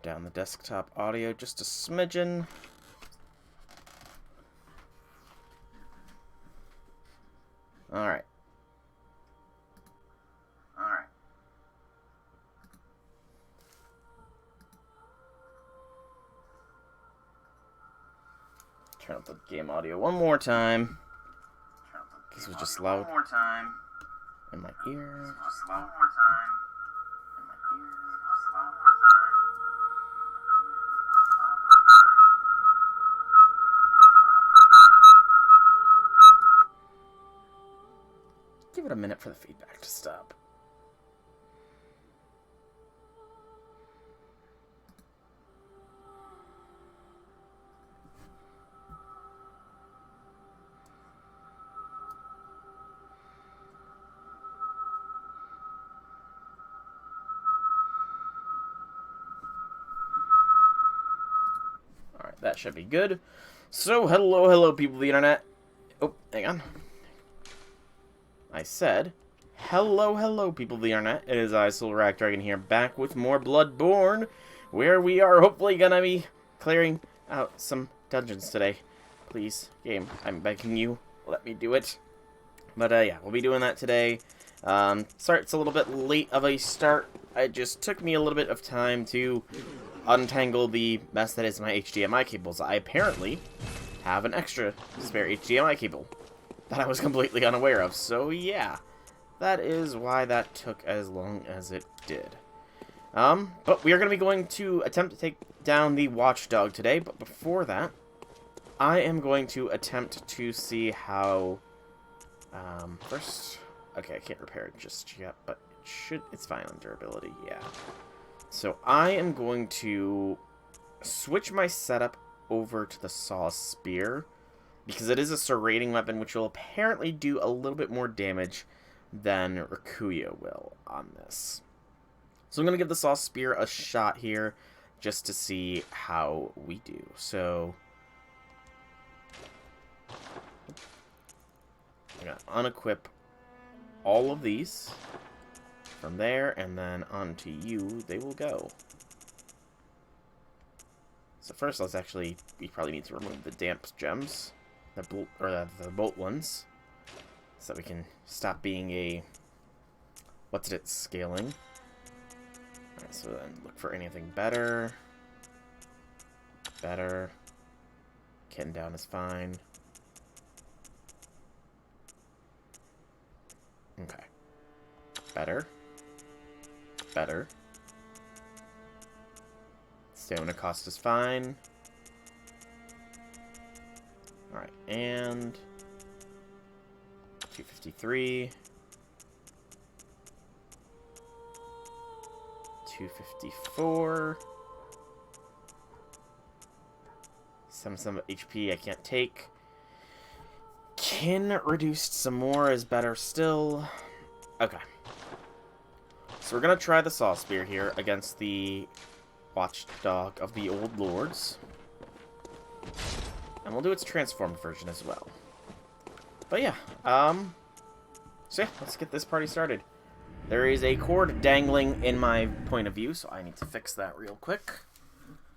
Turn down the desktop audio just a smidgen. Alright. Turn up the game audio one more time. Because it was just loud in my ear. Give it a minute for the feedback to stop. Alright, that should be good. So, hello people of the internet. Oh, hang on. I said, hello people of the internet. It is I, Soul Dragon here, back with more Bloodborne, where we are hopefully gonna be clearing out some dungeons today. Please, game, I'm begging you, let me do it. But yeah, we'll be doing that today. Sorry, it's a little bit late of a start. It just took me a little bit of time to untangle the mess that is my HDMI cables. I apparently have an extra spare HDMI cable that I was completely unaware of. So yeah, that is why that took as long as it did. But we are going to be going to attempt to take down the watchdog today. But before that, I am going to attempt to see how... first... Okay, I can't repair it just yet, but it's fine on durability, yeah. So I am going to switch my setup over to the saw spear, because it is a serrating weapon, which will apparently do a little bit more damage than Rikuya will on this. So I'm going to give the saw spear a shot here, just to see how we do. So I'm going to unequip all of these from there, and then onto you they will go. So first, we probably need to remove the damp gems. The bolt ones, so that we can stop being a scaling. Alright, so then look for anything better. Ken down is fine. Okay. Better. Stamina cost is fine. Alright, and 253. 254. Some HP I can't take. Kin reduced some more is better still. Okay. So we're gonna try the saw spear here against the watchdog of the old lords. And we'll do its transformed version as well. But yeah, so yeah, let's get this party started. There is a cord dangling in my point of view, so I need to fix that real quick.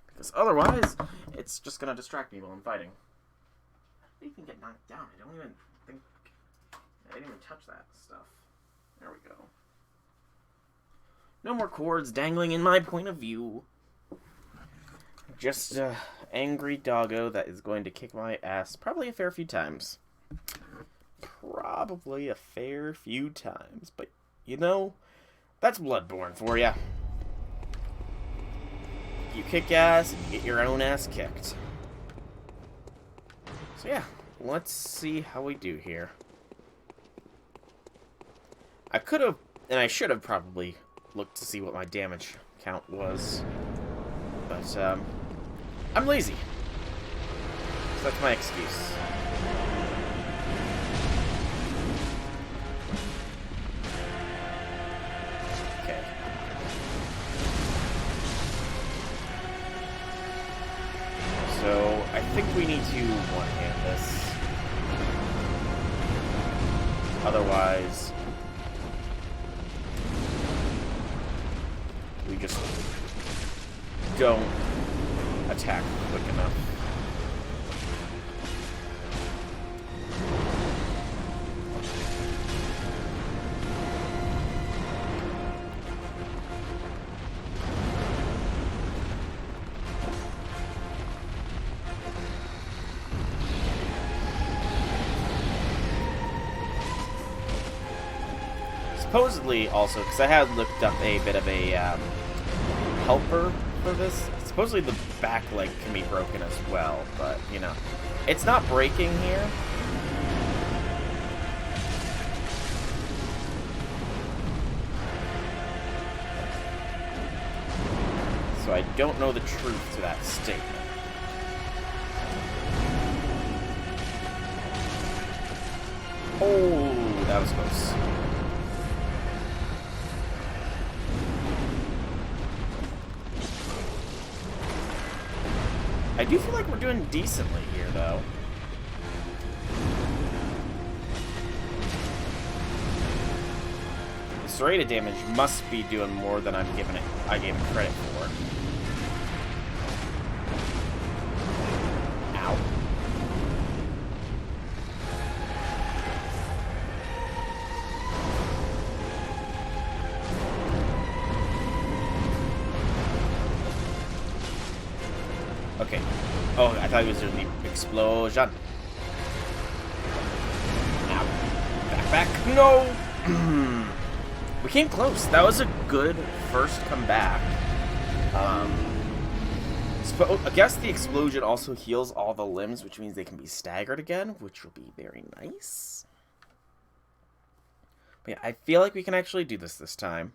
Because otherwise, it's just gonna distract me while I'm fighting. I didn't even get knocked down. I didn't even touch that stuff. There we go. No more cords dangling in my point of view. Just angry doggo that is going to kick my ass probably a fair few times. But, you know, that's Bloodborne for ya. You kick ass, and you get your own ass kicked. So yeah, let's see how we do here. I could have, and I should have probably looked to see what my damage count was. But, I'm lazy. So that's my excuse. Okay. So, I think we need to one-hand this. Otherwise, we just don't attack quick enough. Supposedly, also, because I had looked up a bit of a helper for this, supposedly the back leg can be broken as well, but, you know, it's not breaking here. So I don't know the truth to that statement. Oh, that was close. I do feel like we're doing decently here, though. The serrated damage must be doing more than I gave it credit for. Ow. Okay. Oh, I thought he was doing the explosion. Ow. Back. No! We came close. That was a good first comeback. I guess the explosion also heals all the limbs, which means they can be staggered again, which will be very nice. But yeah, I feel like we can actually do this time.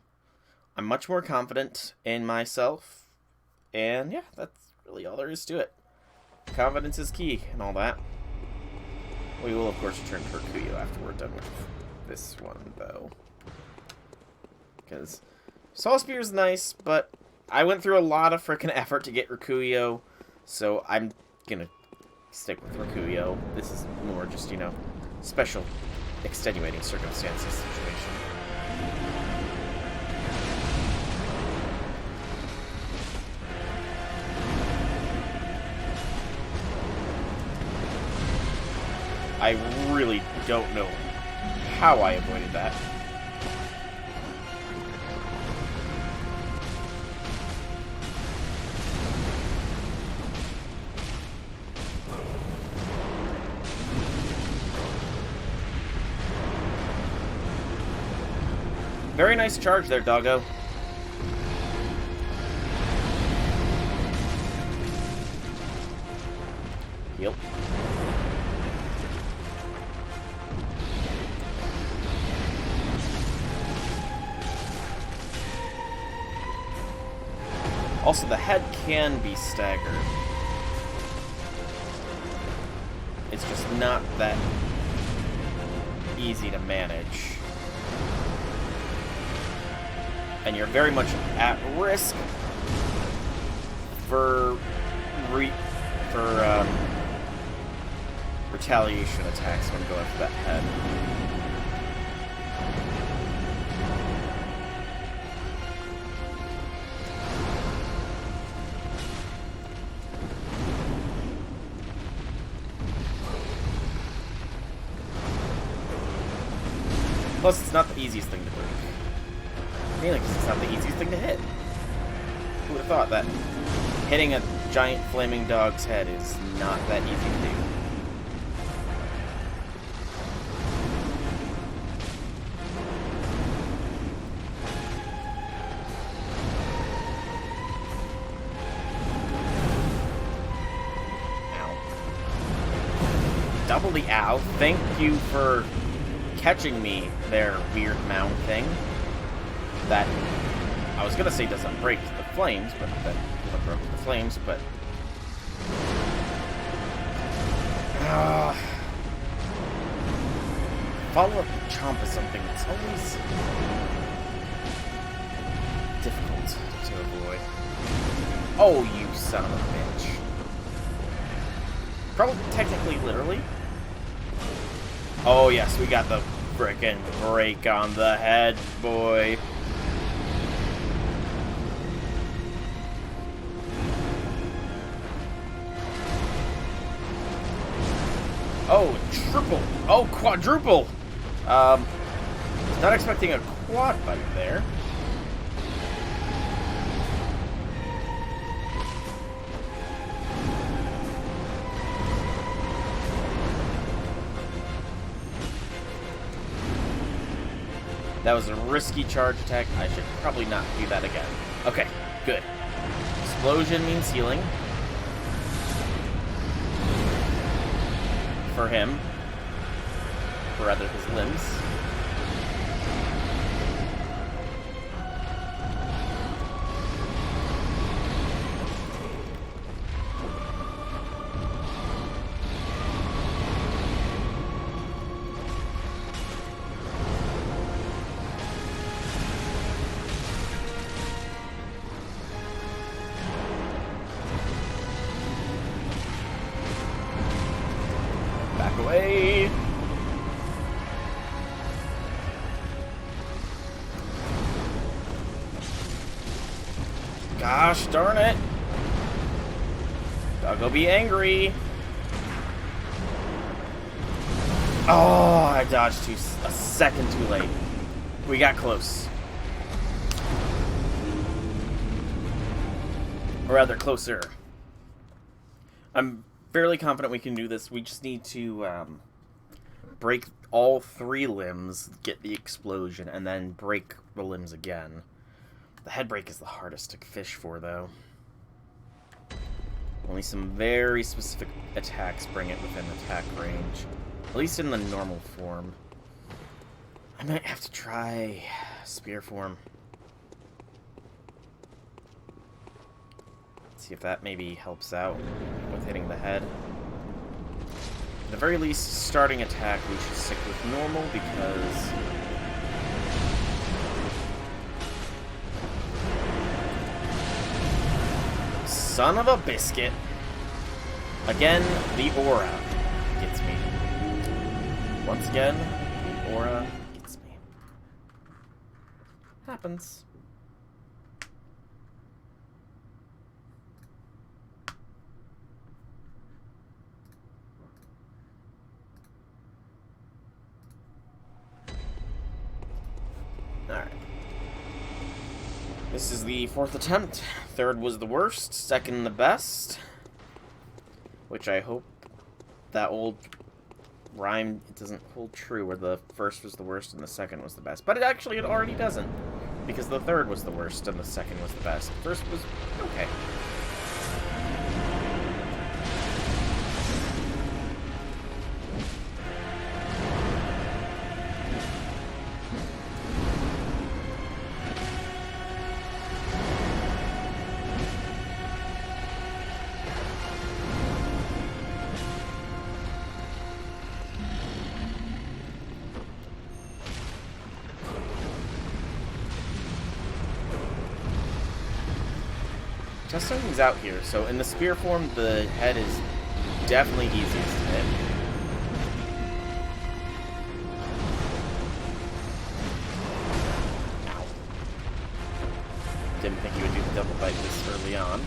I'm much more confident in myself. And yeah, that's really all there is to it. Confidence is key and all that. We will, of course, return to Rakuyo after we're done with this one, though. Because Soul Spear is nice, but I went through a lot of frickin' effort to get Rakuyo, so I'm gonna stick with Rakuyo. This is more just, you know, special, extenuating circumstances situation. I really don't know how I avoided that. Very nice charge there, doggo. Heal. Also, the head can be staggered. It's just not that easy to manage. And you're very much at risk for retaliation attacks when going for that head. Plus, it's not the easiest thing to break. Mainly because it's not the easiest thing to hit. Who would have thought that hitting a giant flaming dog's head is not that easy to do? Ow. Double the ow. Thank you for catching me there, weird mound thing. That I was gonna say doesn't break the flames, but that broke the flames, but follow-up chomp is something that's always difficult to avoid. Oh, you son of a bitch. Probably technically literally. Oh yes, we got the frickin' break on the head, triple. Oh, quadruple. Not expecting a quad bite there. That was a risky charge attack. I should probably not do that again. Okay, good. Explosion means healing. For him. Or rather, his limbs. Away. Gosh darn it. Doggo be angry. Oh, I dodged a second too late. We got close. Or rather, closer. I'm fairly confident we can do this. We just need to break all 3 limbs, get the explosion, and then break the limbs again. The head break is the hardest to fish for, though. Only some very specific attacks bring it within attack range. At least in the normal form. I might have to try spear form. See if that maybe helps out with hitting the head. At the very least, starting attack, we should stick with normal because... Son of a biscuit! Again, the aura gets me. Once again, the aura gets me. Happens. Alright. This is the 4th attempt. 3rd was the worst, 2nd the best. Which I hope that old rhyme doesn't hold true, where the 1st was the worst and the 2nd was the best. But it already doesn't. Because the 3rd was the worst and the 2nd was the best. 1st was okay. Testing things out here. So in the spear form, the head is definitely easiest to hit. Ow. Didn't think he would do the double bite this early on.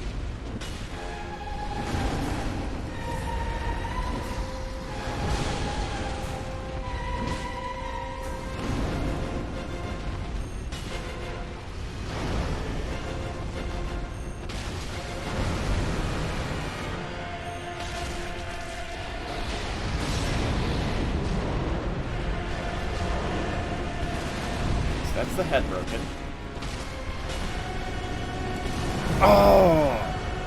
That's the head broken. Oh!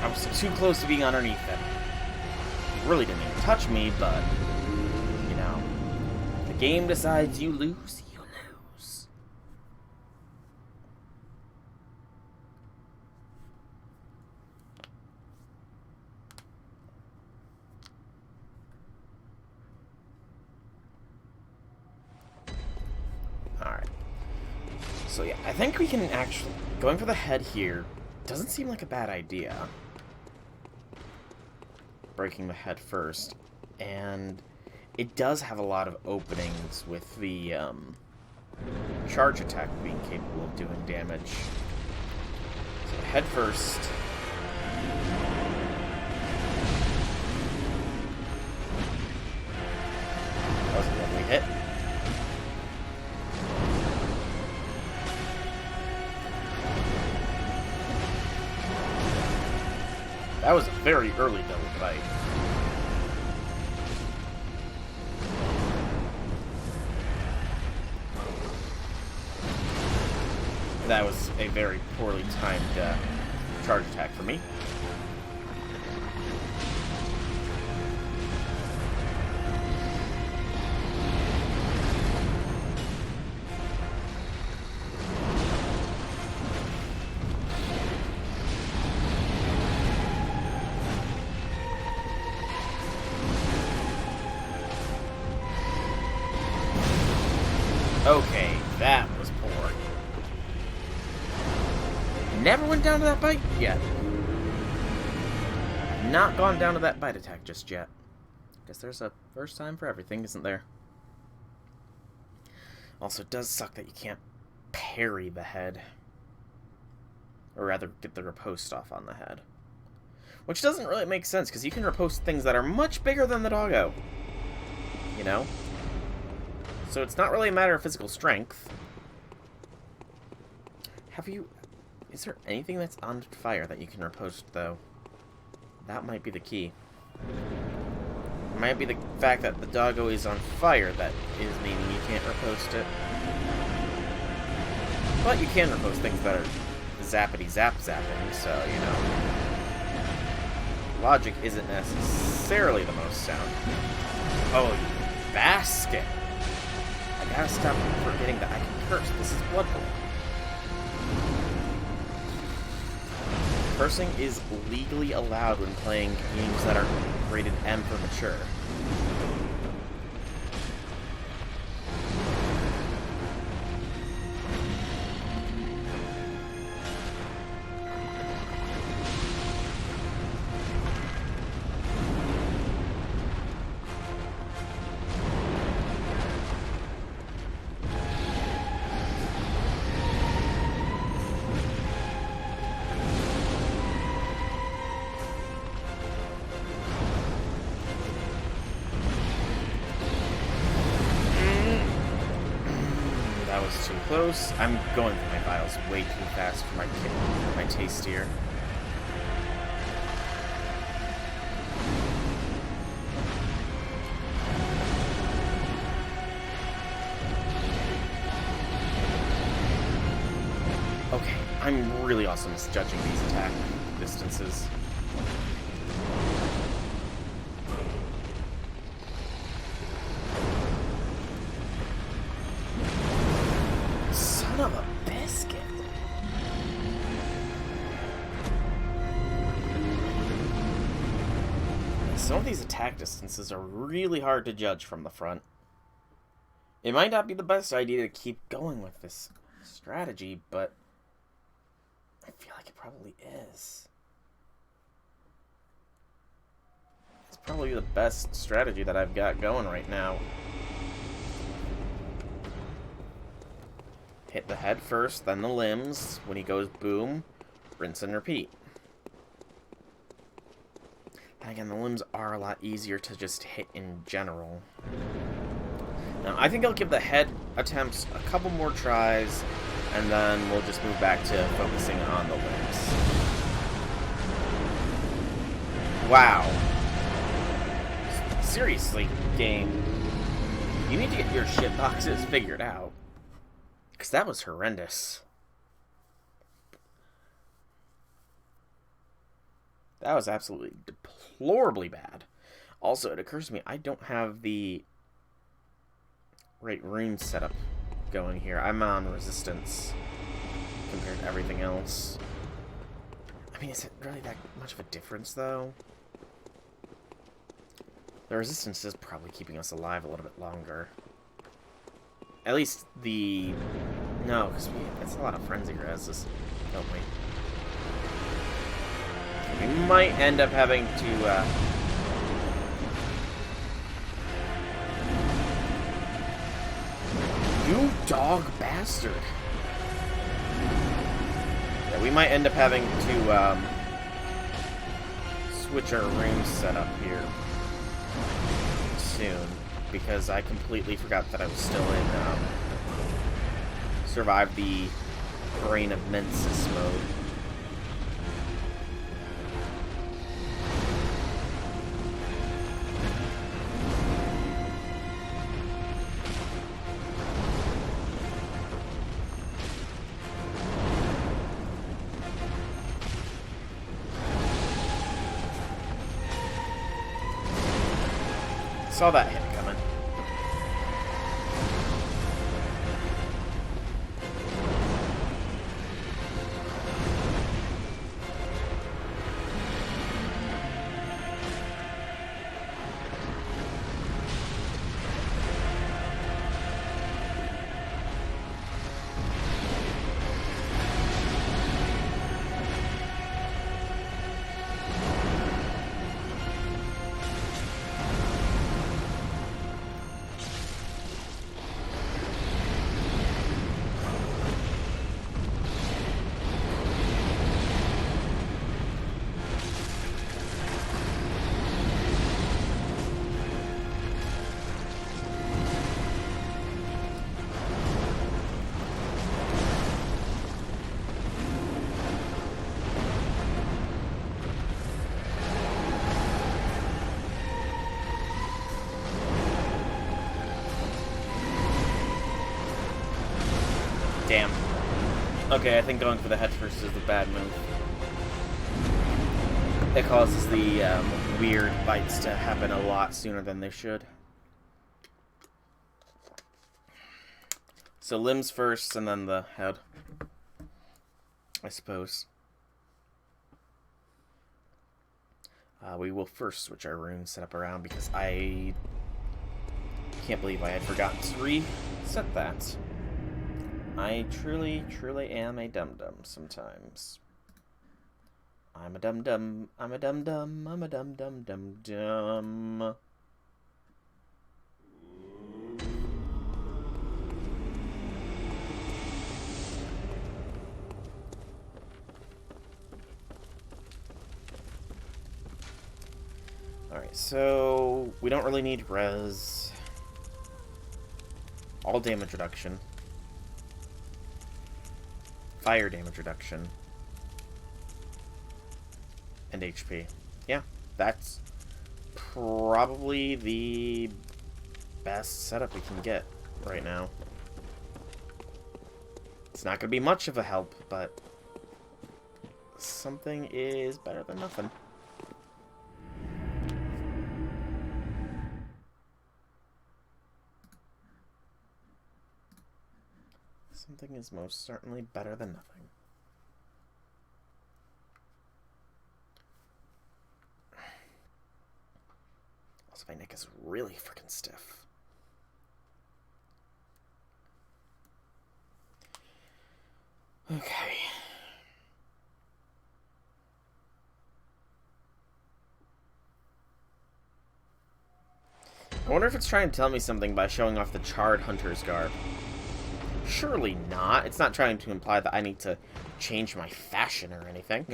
I was too close to being underneath him. He really didn't even touch me, but, you know, the game decides you lose, you lose. Alright. So yeah, I think we can actually... Going for the head here doesn't seem like a bad idea. Breaking the head first. And it does have a lot of openings with the charge attack being capable of doing damage. So head first. hit. That was a very early double bite. That was a very poorly timed charge attack for me. Okay, that was poor. Never went down to that bite yet. Not gone down to that bite attack just yet. Guess there's a first time for everything, isn't there? Also, it does suck that you can't parry the head. Or rather, get the riposte off on the head. Which doesn't really make sense, because you can riposte things that are much bigger than the doggo. You know? So it's not really a matter of physical strength. Is there anything that's on fire that you can riposte, though? That might be the key. It might be the fact that the doggo is on fire that is meaning you can't riposte it. But you can riposte things that are zappity-zap-zapping, so, you know. Logic isn't necessarily the most sound. Oh, you basket! I gotta stop forgetting that I can curse. This is Bloodborne. Cursing is legally allowed when playing games that are rated M for mature. Too close. I'm going through my files way too fast for my taste here. Okay, I'm really awesome at judging these attack distances. Of a biscuit. Some of these attack distances are really hard to judge from the front. It might not be the best idea to keep going with this strategy, but I feel like it probably is. It's probably the best strategy that I've got going right now. Hit the head first, then the limbs. When he goes boom, rinse and repeat. Then again, the limbs are a lot easier to just hit in general. Now, I think I'll give the head attempts a couple more tries, and then we'll just move back to focusing on the limbs. Wow. Seriously, game. You need to get your shit boxes figured out. Because that was horrendous. That was absolutely deplorably bad. Also, it occurs to me, I don't have the right rune setup going here. I'm on resistance compared to everything else. I mean, is it really that much of a difference, though? The resistance is probably keeping us alive a little bit longer. At least the... No, because it's a lot of frenzy reses, don't we? We might end up having to, You dog bastard! Yeah, we might end up having to, switch our rune setup here soon. because I completely forgot that I was still in Survive the Brain of Mensis mode. Saw that hit coming. Damn. Okay, I think going for the head first is the bad move. It causes the weird bites to happen a lot sooner than they should. So limbs first, and then the head, I suppose. We will first switch our rune setup around because I can't believe I had forgotten to reset that. I truly, truly am a dum-dum sometimes. I'm a dum-dum, I'm a dum-dum, I'm a dum-dum-dum-dum. Alright, so we don't really need res. All damage reduction. Fire damage reduction. And HP. Yeah, that's probably the best setup we can get right now. It's not going to be much of a help, but something is better than nothing. Something is most certainly better than nothing. Also, my neck is really freaking stiff. Okay. I wonder if it's trying to tell me something by showing off the charred hunter's garb. Surely not. It's not trying to imply that I need to change my fashion or anything.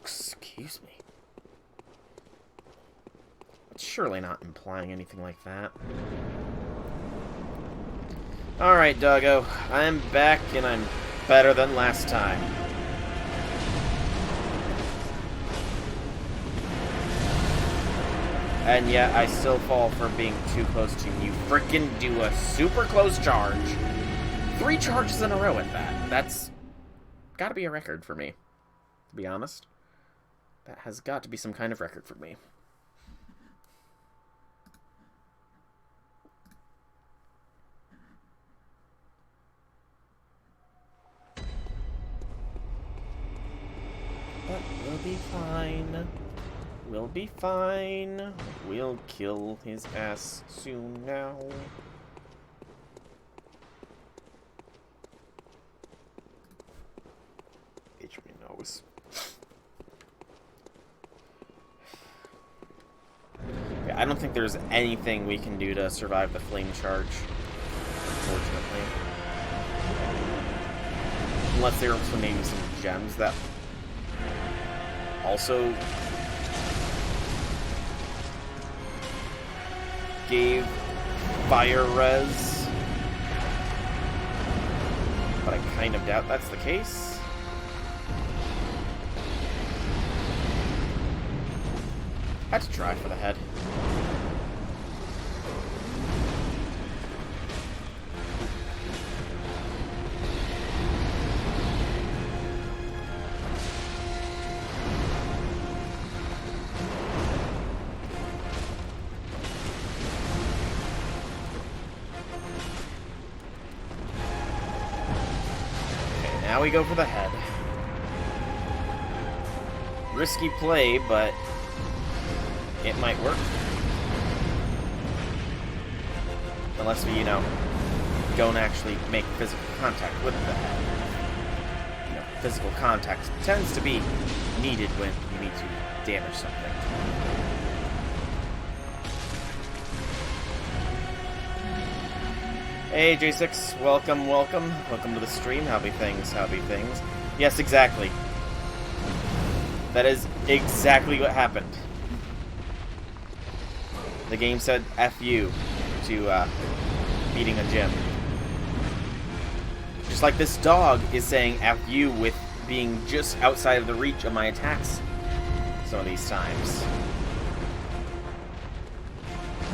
Excuse me. It's surely not implying anything like that. Alright, doggo. I'm back, and I'm better than last time. And yet, I still fall for being too close to you. Frickin' do a super close charge. 3 charges in a row at that. That's gotta be a record for me, to be honest. That has got to be some kind of record for me. But we'll be fine. We'll be fine. We'll kill his ass soon now. Itch me nose. Yeah, I don't think there's anything we can do to survive the flame charge, unfortunately. Unless there are also maybe some gems that also gave fire res. But I kind of doubt that's the case. Had to try for the head. Now we go for the head. Risky play, but it might work. Unless we, don't actually make physical contact with the head. Physical contact tends to be needed when you need to damage something. Hey J6, welcome, welcome. Welcome to the stream. Howdy things, howdy things. Yes, exactly. That is exactly what happened. The game said F you to beating a gym. Just like this dog is saying F you with being just outside of the reach of my attacks some of these times.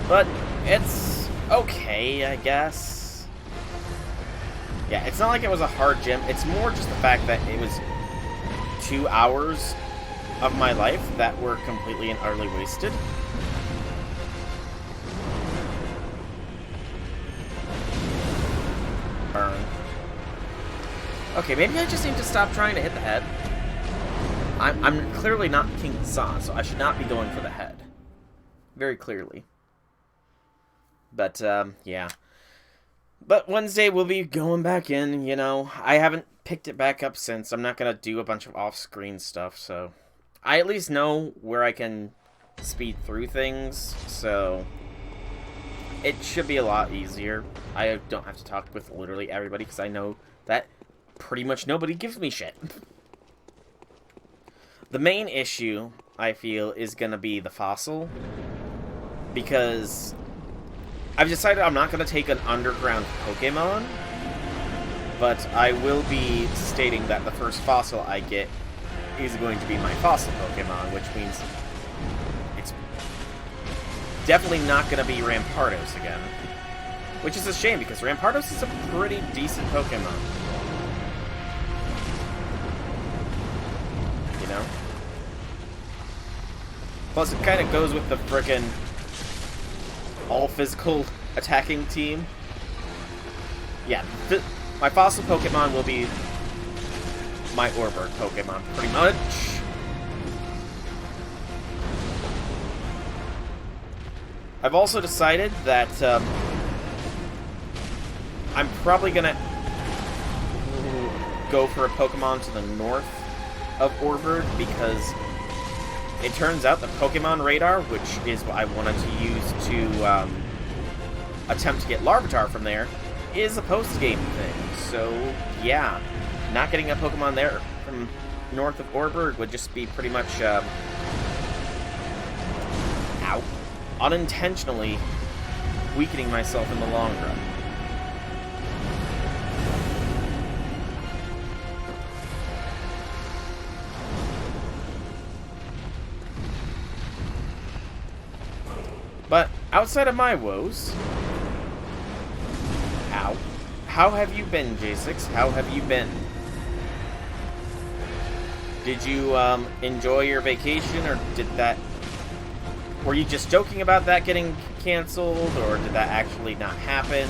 But it's okay, I guess. Yeah, it's not like it was a hard gym. It's more just the fact that it was 2 hours of my life that were completely and utterly wasted. Burn. Okay, maybe I just need to stop trying to hit the head. I'm clearly not King Hassan, so I should not be going for the head. Very clearly. But, yeah. But Wednesday we'll be going back in, I haven't picked it back up since. I'm not going to do a bunch of off-screen stuff, so I at least know where I can speed through things, so it should be a lot easier. I don't have to talk with literally everybody, because I know that pretty much nobody gives me shit. The main issue, I feel, is going to be the fossil, because I've decided I'm not going to take an underground Pokemon, but I will be stating that the first fossil I get is going to be my fossil Pokemon, which means it's definitely not going to be Rampardos again. Which is a shame, because Rampardos is a pretty decent Pokemon. Plus, it kind of goes with the frickin' all-physical attacking team. Yeah, my fossil Pokemon will be my Orbird Pokemon, pretty much. I've also decided that I'm probably gonna go for a Pokemon to the north of Orbird, because it turns out the Pokemon Radar, which is what I wanted to use to attempt to get Larvitar from there, is a post-game thing. So, yeah, not getting a Pokemon there from north of Orbird would just be pretty much, unintentionally weakening myself in the long run. But outside of my woes, how have you been, J6? How have you been? Did you enjoy your vacation, or were you just joking about that getting canceled, or did that actually not happen?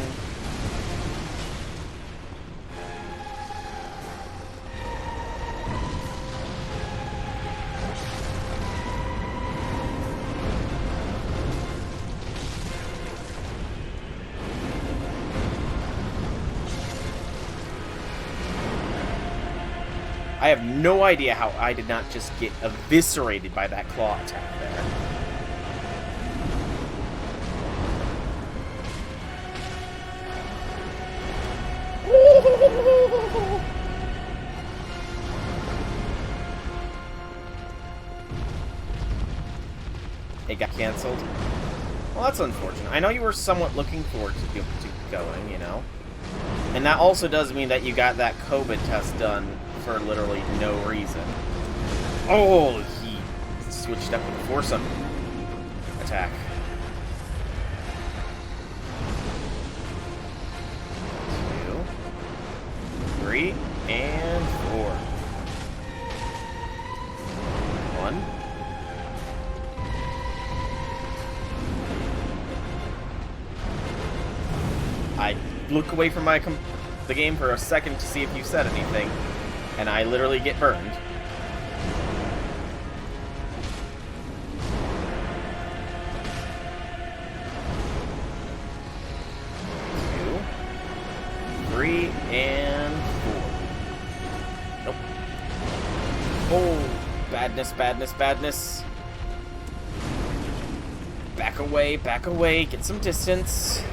I have no idea how I did not just get eviscerated by that claw attack there. It got canceled. Well, that's unfortunate. I know you were somewhat looking forward to going, you know? And that also does mean that you got that COVID test done for literally no reason. Oh, he switched up with a foursome attack. 2, 3, and 4. 1. I look away from the game for a second to see if you said anything, and I literally get burned. 2, 3, and 4. Nope. Oh, badness, badness, badness. Back away, get some distance.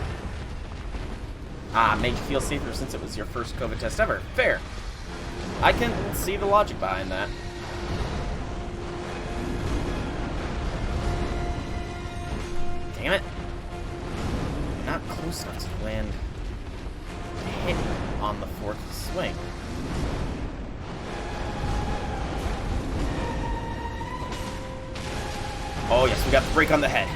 Ah, made you feel safer since it was your first COVID test ever. Fair. I can see the logic behind that. Damn it. Not close enough to land a hit on the 4th swing. Oh yes, we got the break on the head.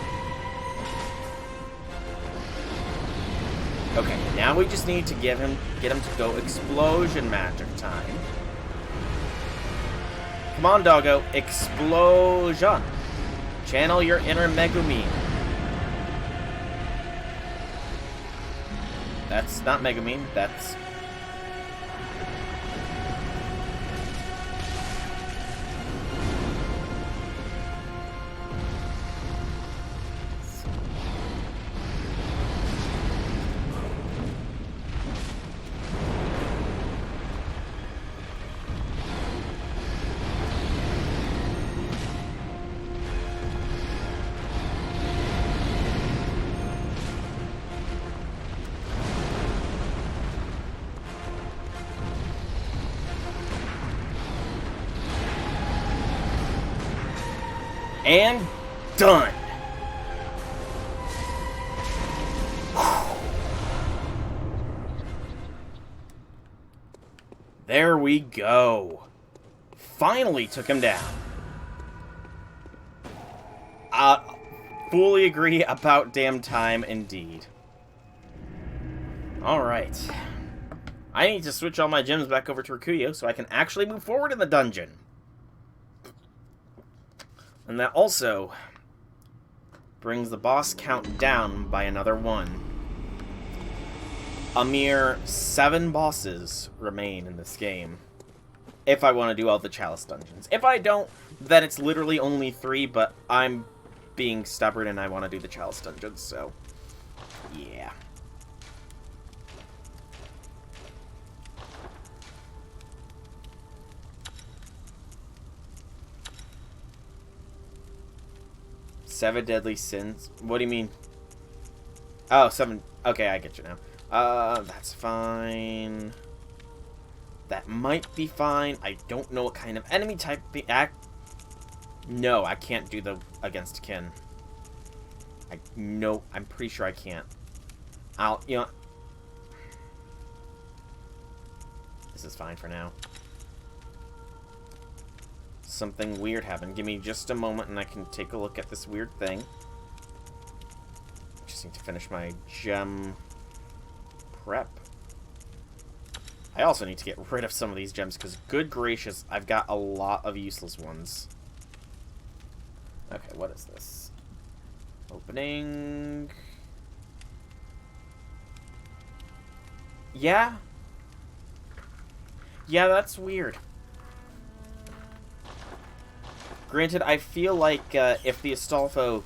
Okay, now we just need to get him to go explosion magic time. Come on, doggo. Explosion. Channel your inner Megumi. That's not Megumi, that's... And done. There we go. Finally took him down. Fully agree, about damn time indeed. Alright. I need to switch all my gems back over to Rikuyo so I can actually move forward in the dungeon. And that also brings the boss count down by another 1. A mere 7 bosses remain in this game. If I want to do all the Chalice dungeons. If I don't, then it's literally only 3, but I'm being stubborn and I want to do the Chalice dungeons, so yeah. Seven deadly sins? What do you mean? Oh, 7. Okay, I get you now. That's fine. That might be fine. I don't know what kind of enemy type No, I can't do the against kin. No, I'm pretty sure I can't. You know... This is fine for now. Something weird happened. Give me just a moment and I can take a look at this weird thing. Just need to finish my gem prep. I also need to get rid of some of these gems because, good gracious, I've got a lot of useless ones. Okay, what is this? Opening... Yeah? Yeah, that's weird. Granted, I feel like if the Astolfo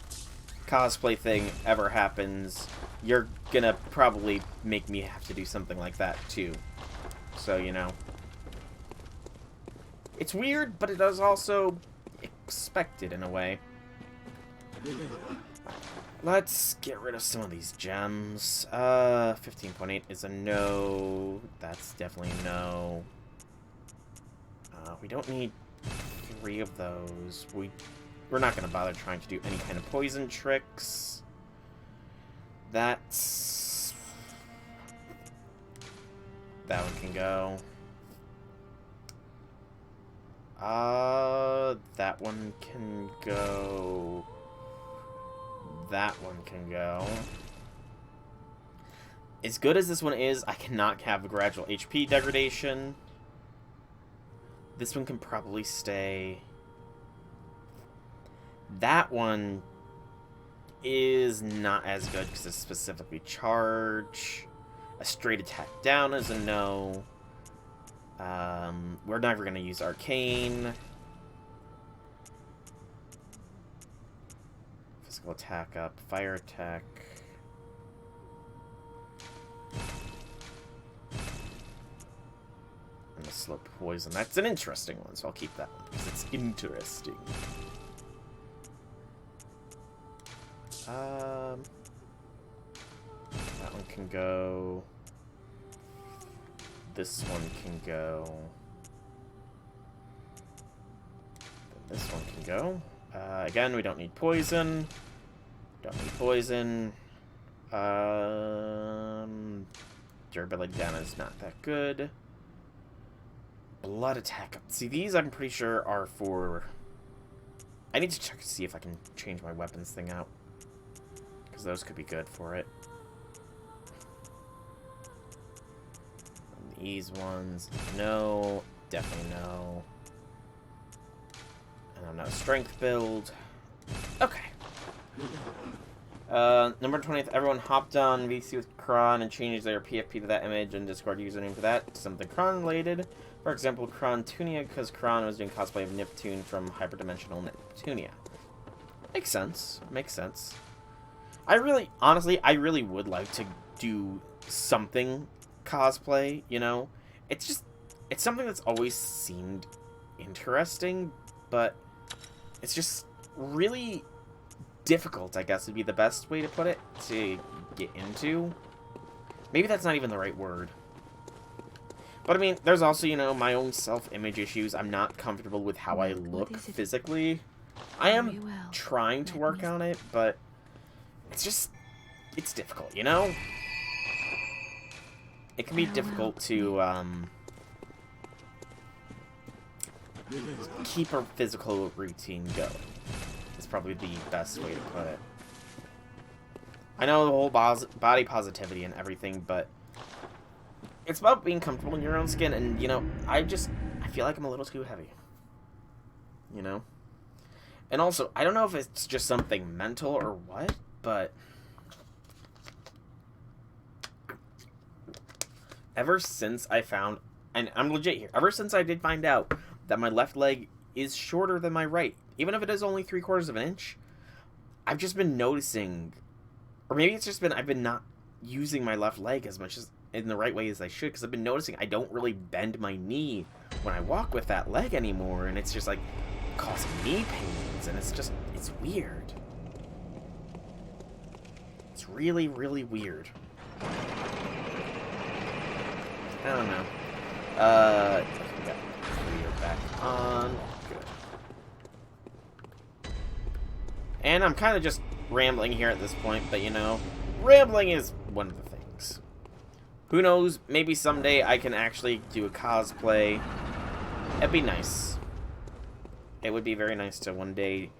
cosplay thing ever happens, you're gonna probably make me have to do something like that, too. So, you know. It's weird, but it is also expected in a way. Let's get rid of some of these gems. 15.8 is a no. That's definitely a no. We don't need 3 of those. We're not going to bother trying to do any kind of poison tricks. That's... That one can go. That one can go. That one can go. As good as this one is, I cannot have a gradual HP degradation. This one can probably stay. That one is not as good because it's specifically charge. A straight attack down is a no. We're never going to use Arcane. Physical attack up. Fire attack. And the slow poison. That's an interesting one, so I'll keep that one because it's interesting. That one can go. This one can go. Then this one can go. Again, we don't need poison. Don't need poison. Durability down is not that good. Blood attack. See, these I'm pretty sure are for... I need to check to see if I can change my weapons thing out. Because those could be good for it. And these ones, no. Definitely no. And I'm not a strength build. Okay. Number 20th, everyone hopped on VC with Kron and changed their PFP to that image and Discord username for that. Something Kron related. For example, Krontunia, because Kron was doing cosplay of Neptune from Hyperdimensional Neptunia. Makes sense. Makes sense. Honestly, I really would like to do something cosplay, you know? It's something that's always seemed interesting, but it's just really difficult, I guess would be the best way to put it, to get into. Maybe that's not even the right word. But I mean, there's also, you know, my own self-image issues. I'm not comfortable with how I look physically. I am trying to work on it, but it's difficult, you know? It can be difficult to, keep a physical routine going. Is probably the best way to put it. I know the whole body positivity and everything, but it's about being comfortable in your own skin, and, you know, I feel like I'm a little too heavy. You know? And also, I don't know if it's just something mental or what, but ever since I found, and I'm legit here, ever since I did find out that my left leg is shorter than my right, even if it is only 3/4 of an inch, I've just been noticing, or maybe it's just been, I've been not using my left leg as much as in the right way as I should, because I've been noticing I don't really bend my knee when I walk with that leg anymore, and it's just like causing knee pains, and it's weird. It's really, really weird. I don't know. We got clear back on. Good. And I'm kind of just rambling here at this point, but you know, rambling is one of the things. Who knows, maybe someday I can actually do a cosplay. It'd be nice. It would be very nice to one day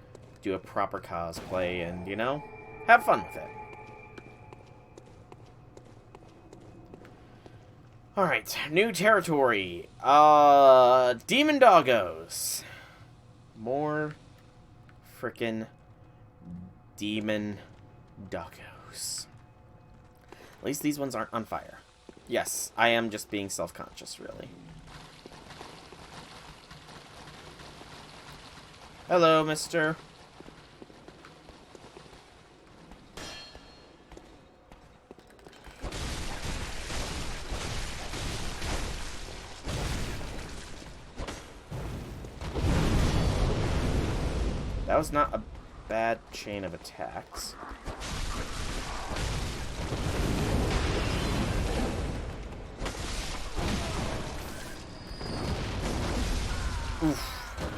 do a proper cosplay and, you know, have fun with it. Alright, new territory. Demon doggos. More frickin' demon doggos. At least these ones aren't on fire. Yes, I am just being self-conscious, really. Hello, mister. That was not a bad chain of attacks. Oof,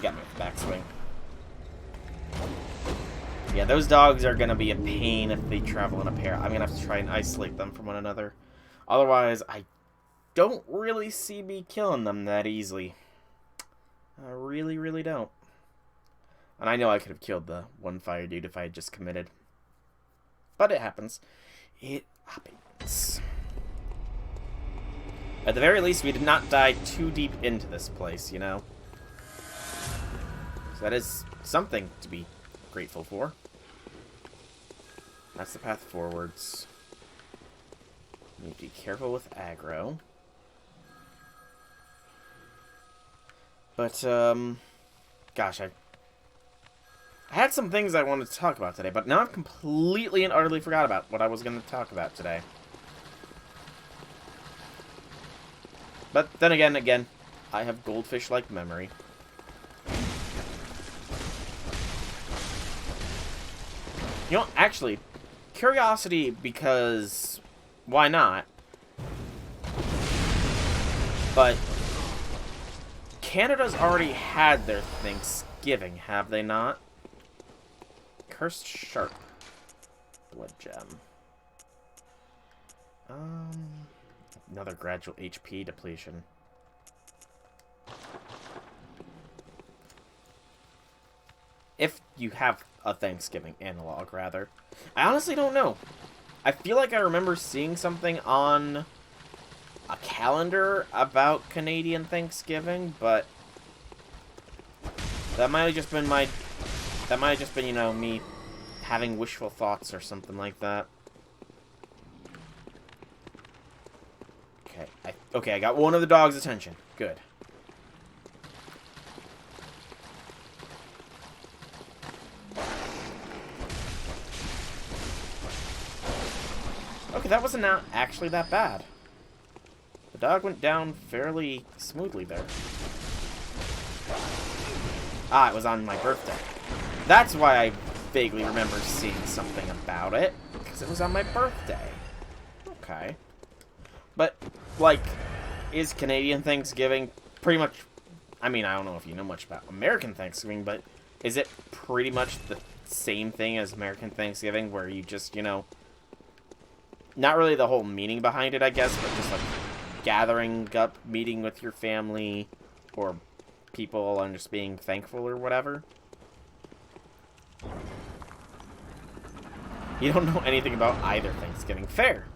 got me with the backswing. Yeah, those dogs are gonna be a pain if they travel in a pair. I'm gonna have to try and isolate them from one another. Otherwise, I don't really see me killing them that easily. I really, really don't. And I know I could have killed the one fire dude if I had just committed. But it happens. It happens. At the very least, we did not die too deep into this place, you know? So that is something to be grateful for. That's the path forwards. Need to be careful with aggro. But, gosh, I had some things I wanted to talk about today, but now I've completely and utterly forgot about what I was going to talk about today. But then again, I have goldfish-like memory. You know, actually, curiosity, because why not? But Canada's already had their Thanksgiving, have they not? Cursed Shark. Blood gem. Another gradual HP depletion. If you have a Thanksgiving analog, rather. I honestly don't know. I feel like I remember seeing something on a calendar about Canadian Thanksgiving, but that might have just been you know, me having wishful thoughts or something like that. Okay, I got one of the dog's attention. Good. Okay, that wasn't actually that bad. The dog went down fairly smoothly there. Ah, it was on my birthday. That's why I vaguely remember seeing something about it. Because it was on my birthday. Okay. But, like, is Canadian Thanksgiving pretty much... I mean, I don't know if you know much about American Thanksgiving, but is it pretty much the same thing as American Thanksgiving, where you just, you know... Not really the whole meaning behind it, I guess, but just, like, gathering up, meeting with your family, or people and just being thankful or whatever? You don't know anything about either Thanksgiving. Fair.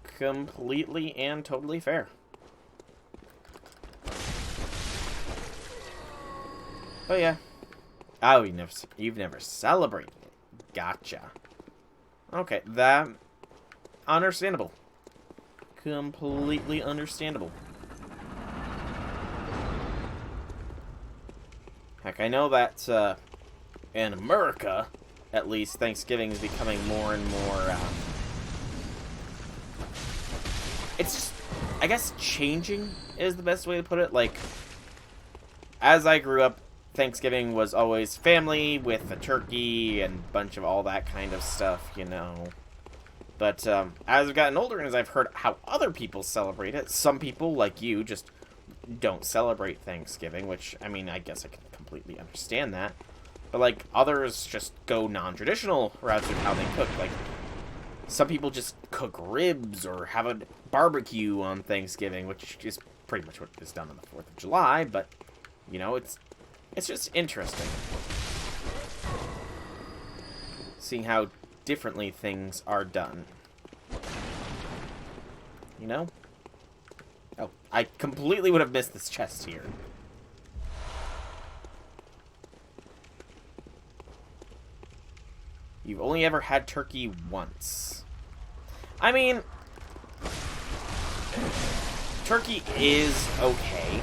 Completely and totally fair. But yeah. Oh, you've never celebrated it. Gotcha. Okay, that... Understandable. Completely understandable. Heck, I know that, in America, at least, Thanksgiving is becoming more and more, it's just, I guess, changing is the best way to put it. Like, as I grew up, Thanksgiving was always family with a turkey and a bunch of all that kind of stuff, you know. But, as I've gotten older and as I've heard how other people celebrate it, some people, like you, just don't celebrate Thanksgiving, which, I mean, I guess I can completely understand that. But, like, others just go non-traditional routes with how they cook. Like, some people just cook ribs or have a barbecue on Thanksgiving, which is pretty much what is done on the 4th of July, but, you know, it's just interesting. Seeing how differently things are done. You know? Oh, I completely would have missed this chest here. You've only ever had turkey once. I mean, turkey is okay.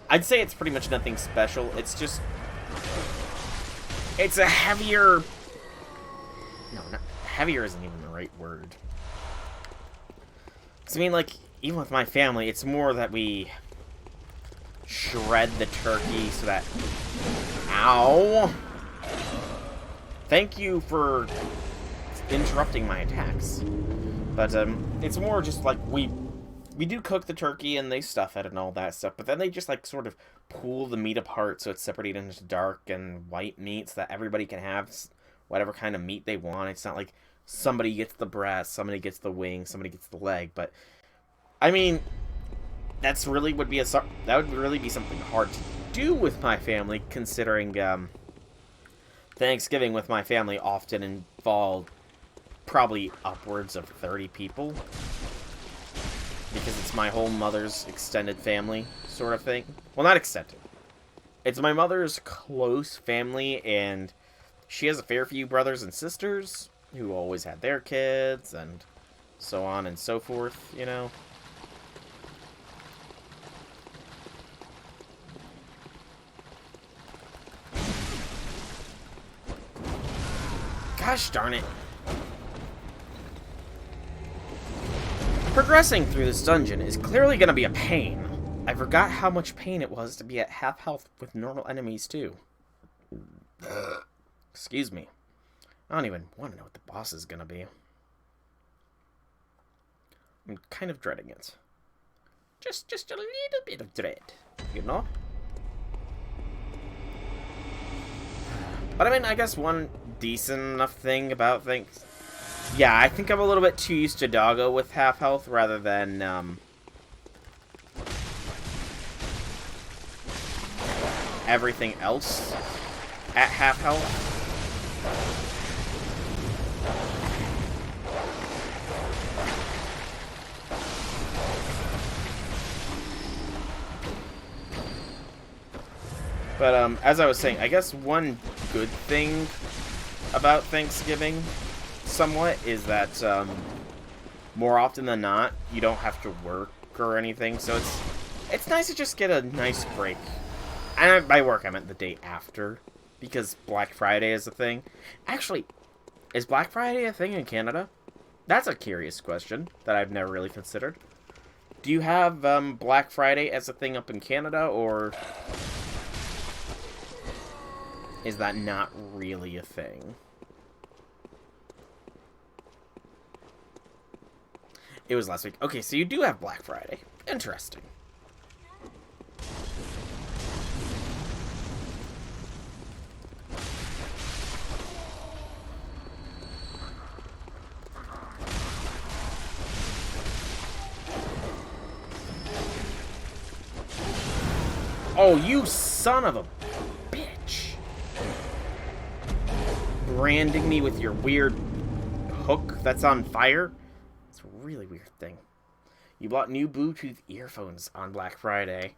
I'd say it's pretty much nothing special. It's just... It's a heavier... No, heavier isn't even the right word. Because, I mean, like, even with my family, it's more that we shred the turkey so that... Ow! Thank you for interrupting my attacks. But, it's more just like we we do cook the turkey and they stuff it and all that stuff, but then they just, like, sort of pull the meat apart so it's separated into dark and white meat so that everybody can have whatever kind of meat they want. It's not like somebody gets the breast, somebody gets the wing, somebody gets the leg, but, I mean, that would really be something hard to do with my family, considering, Thanksgiving with my family often involved probably upwards of 30 people. Because it's my whole mother's extended family sort of thing. Well, not extended. It's my mother's close family, and she has a fair few brothers and sisters who always had their kids, and so on and so forth, you know. Gosh darn it. Progressing through this dungeon is clearly going to be a pain. I forgot how much pain it was to be at half health with normal enemies, too. Excuse me. I don't even want to know what the boss is going to be. I'm kind of dreading it. Just a little bit of dread, you know? But I mean, I guess one decent enough thing about things... Yeah, I think I'm a little bit too used to Doggo with half health rather than, everything else at half health. But, as I was saying, I guess one good thing about Thanksgiving... somewhat is that more often than not you don't have to work or anything, so it's nice to just get a nice break. And by work I meant the day after, because Black Friday is a thing. Actually, is Black Friday a thing in Canada? That's a curious question that I've never really considered. Do you have Black Friday as a thing up in Canada, or is that not really a thing? It was last week. Okay, so you do have Black Friday. Interesting. Oh, you son of a bitch. Branding me with your weird hook that's on fire? Really weird thing. You bought new Bluetooth earphones on Black Friday.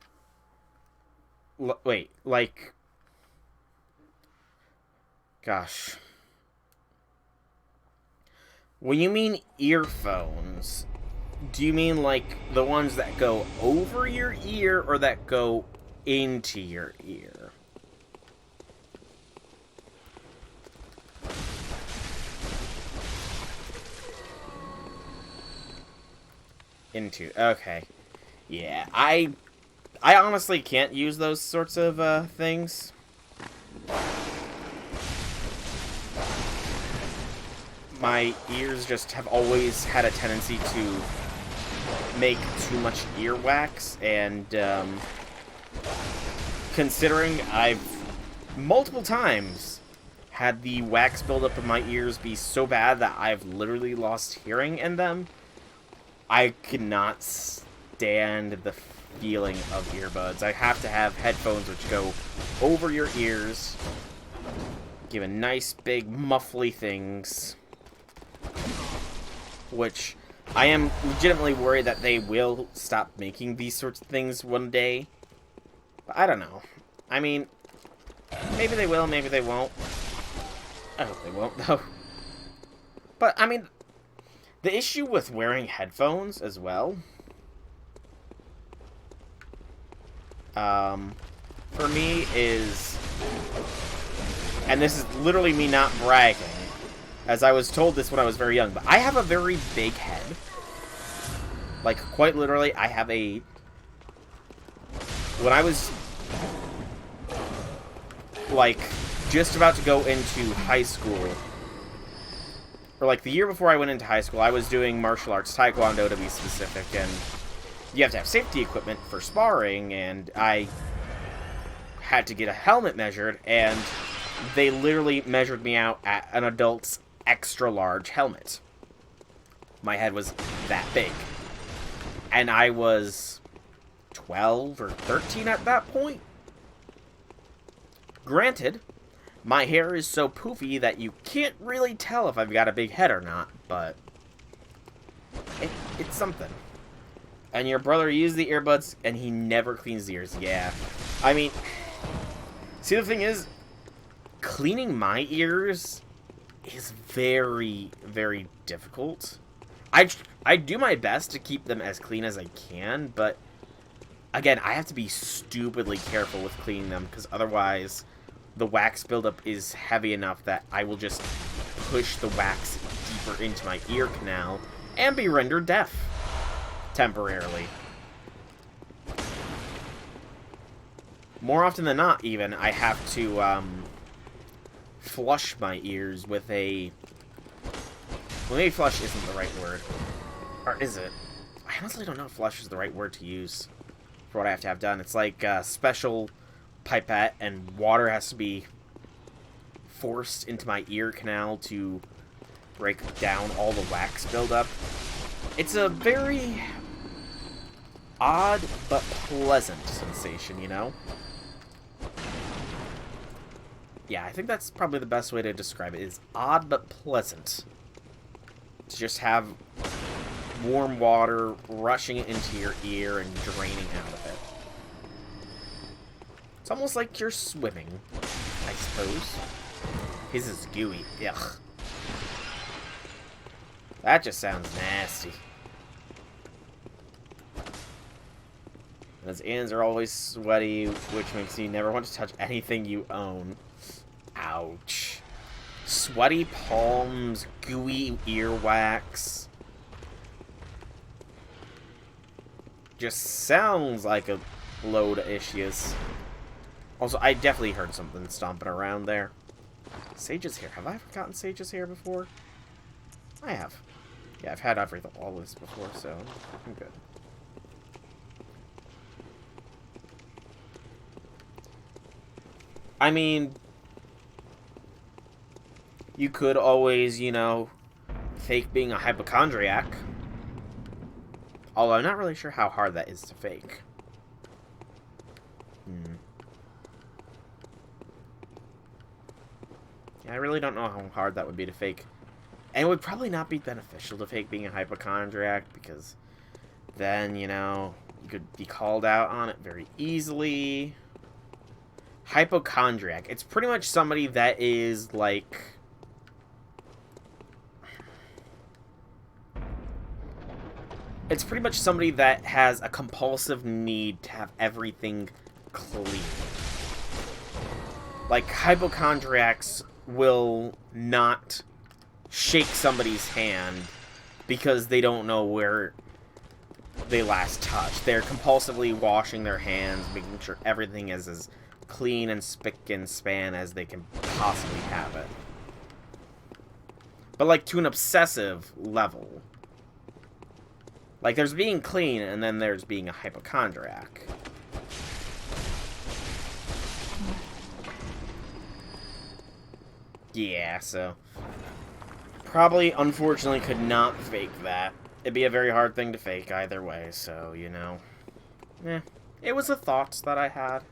Wait, like... Gosh. When you mean earphones, do you mean like the ones that go over your ear or that go into your ear? Into. Okay. Yeah, I honestly can't use those sorts of things. My ears just have always had a tendency to make too much earwax, and considering I've multiple times had the wax buildup in my ears be so bad that I've literally lost hearing in them, I cannot stand the feeling of earbuds. I have to have headphones which go over your ears, give a nice big muffly things, which I am legitimately worried that they will stop making these sorts of things one day. But I don't know. I mean, maybe they will, maybe they won't. I hope they won't, though. But, I mean... the issue with wearing headphones as well, for me is, and this is literally me not bragging, as I was told this when I was very young, but I have a very big head. Like, quite literally, I have a, when I was, like, just about to go into high school, or like the year before I went into high school, I was doing martial arts, taekwondo to be specific, and you have to have safety equipment for sparring, and I had to get a helmet measured, and they literally measured me out at an adult's extra large helmet. My head was that big. And I was 12 or 13 at that point. Granted, my hair is so poofy that you can't really tell if I've got a big head or not, but it's something. And your brother used the earbuds, and he never cleans the ears. Yeah. I mean, see, the thing is, cleaning my ears is very, very difficult. I do my best to keep them as clean as I can, but again, I have to be stupidly careful with cleaning them, because otherwise the wax buildup is heavy enough that I will just push the wax deeper into my ear canal and be rendered deaf temporarily. More often than not, even, I have to flush my ears with a... Well, maybe flush isn't the right word. Or is it? I honestly don't know if flush is the right word to use for what I have to have done. It's like a special pipette, and water has to be forced into my ear canal to break down all the wax buildup. It's a very odd but pleasant sensation, you know? Yeah, I think that's probably the best way to describe it, is odd but pleasant. To just have warm water rushing into your ear and draining out of it. It's almost like you're swimming, I suppose. His is gooey. Ugh. That just sounds nasty. His hands are always sweaty, which makes you never want to touch anything you own. Ouch. Sweaty palms, gooey earwax. Just sounds like a load of issues. Also, I definitely heard something stomping around there. Sage's hair. Have I ever gotten Sage's hair before? I have. Yeah, I've had all this before, so I'm good. I mean, you could always, you know, fake being a hypochondriac. Although I'm not really sure how hard that is to fake. Yeah, I really don't know how hard that would be to fake. And it would probably not be beneficial to fake being a hypochondriac, because then, you know, you could be called out on it very easily. Hypochondriac. It's pretty much somebody that is, like... It's pretty much somebody that has a compulsive need to have everything clean. Like, hypochondriacs will not shake somebody's hand because they don't know where they last touched. They're compulsively washing their hands, making sure everything is as clean and spick and span as they can possibly have it. But, like, to an obsessive level. Like, there's being clean, and then there's being a hypochondriac. Yeah, so... Probably, unfortunately, could not fake that. It'd be a very hard thing to fake either way, so, you know. It was a thought that I had.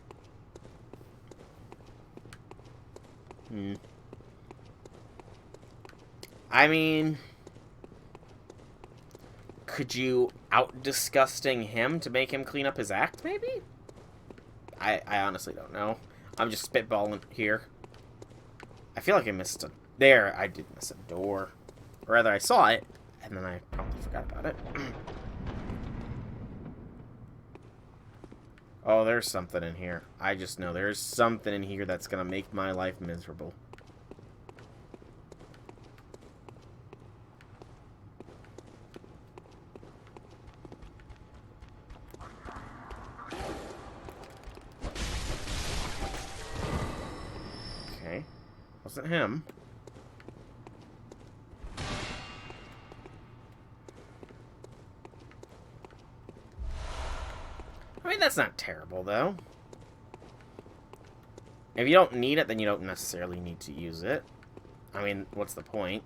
I mean... Could you out-disgusting him to make him clean up his act, maybe? I honestly don't know. I'm just spitballing here. I feel like I missed a... There, I did miss a door. Or rather, I saw it, and then I probably forgot about it. Oh, there's something in here. I just know there's something in here that's gonna make my life miserable. Wasn't him. That's not terrible, though. If you don't need it, then you don't necessarily need to use it. I mean, what's the point?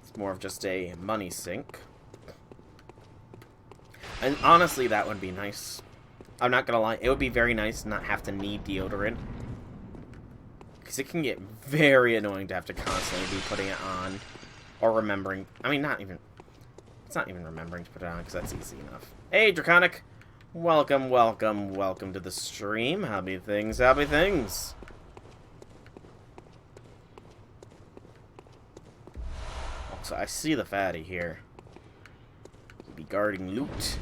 It's more of just a money sink. And honestly, that would be nice. I'm not gonna lie, it would be very nice to not have to need deodorant. Because it can get very annoying to have to constantly be putting it on. Or remembering. I mean, it's not even remembering to put it on, because that's easy enough. Hey, Draconic! Welcome, welcome, welcome to the stream. Happy things, happy things. Also, I see the fatty here. He'd be guarding loot.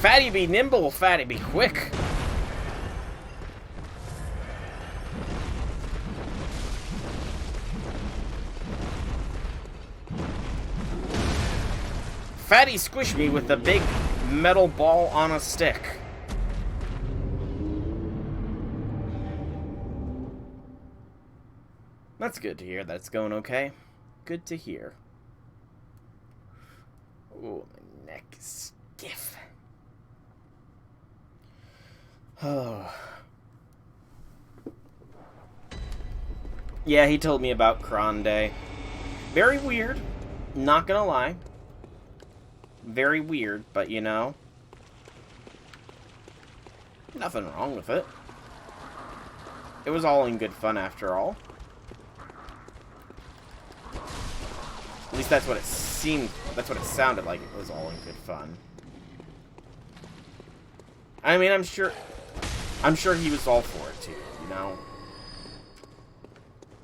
Fatty be nimble, fatty be quick. Fatty squished me with the big metal ball on a stick. That's good to hear. That's going okay. Good to hear. Ooh, my neck is stiff. Oh. Yeah, he told me about Cron Day. Very weird. Not gonna lie. Very weird, but you know, nothing wrong with it. It was all in good fun after all. At least that's what it seemed, that's what it sounded like. It was all in good fun. I mean, I'm sure he was all for it too, you know.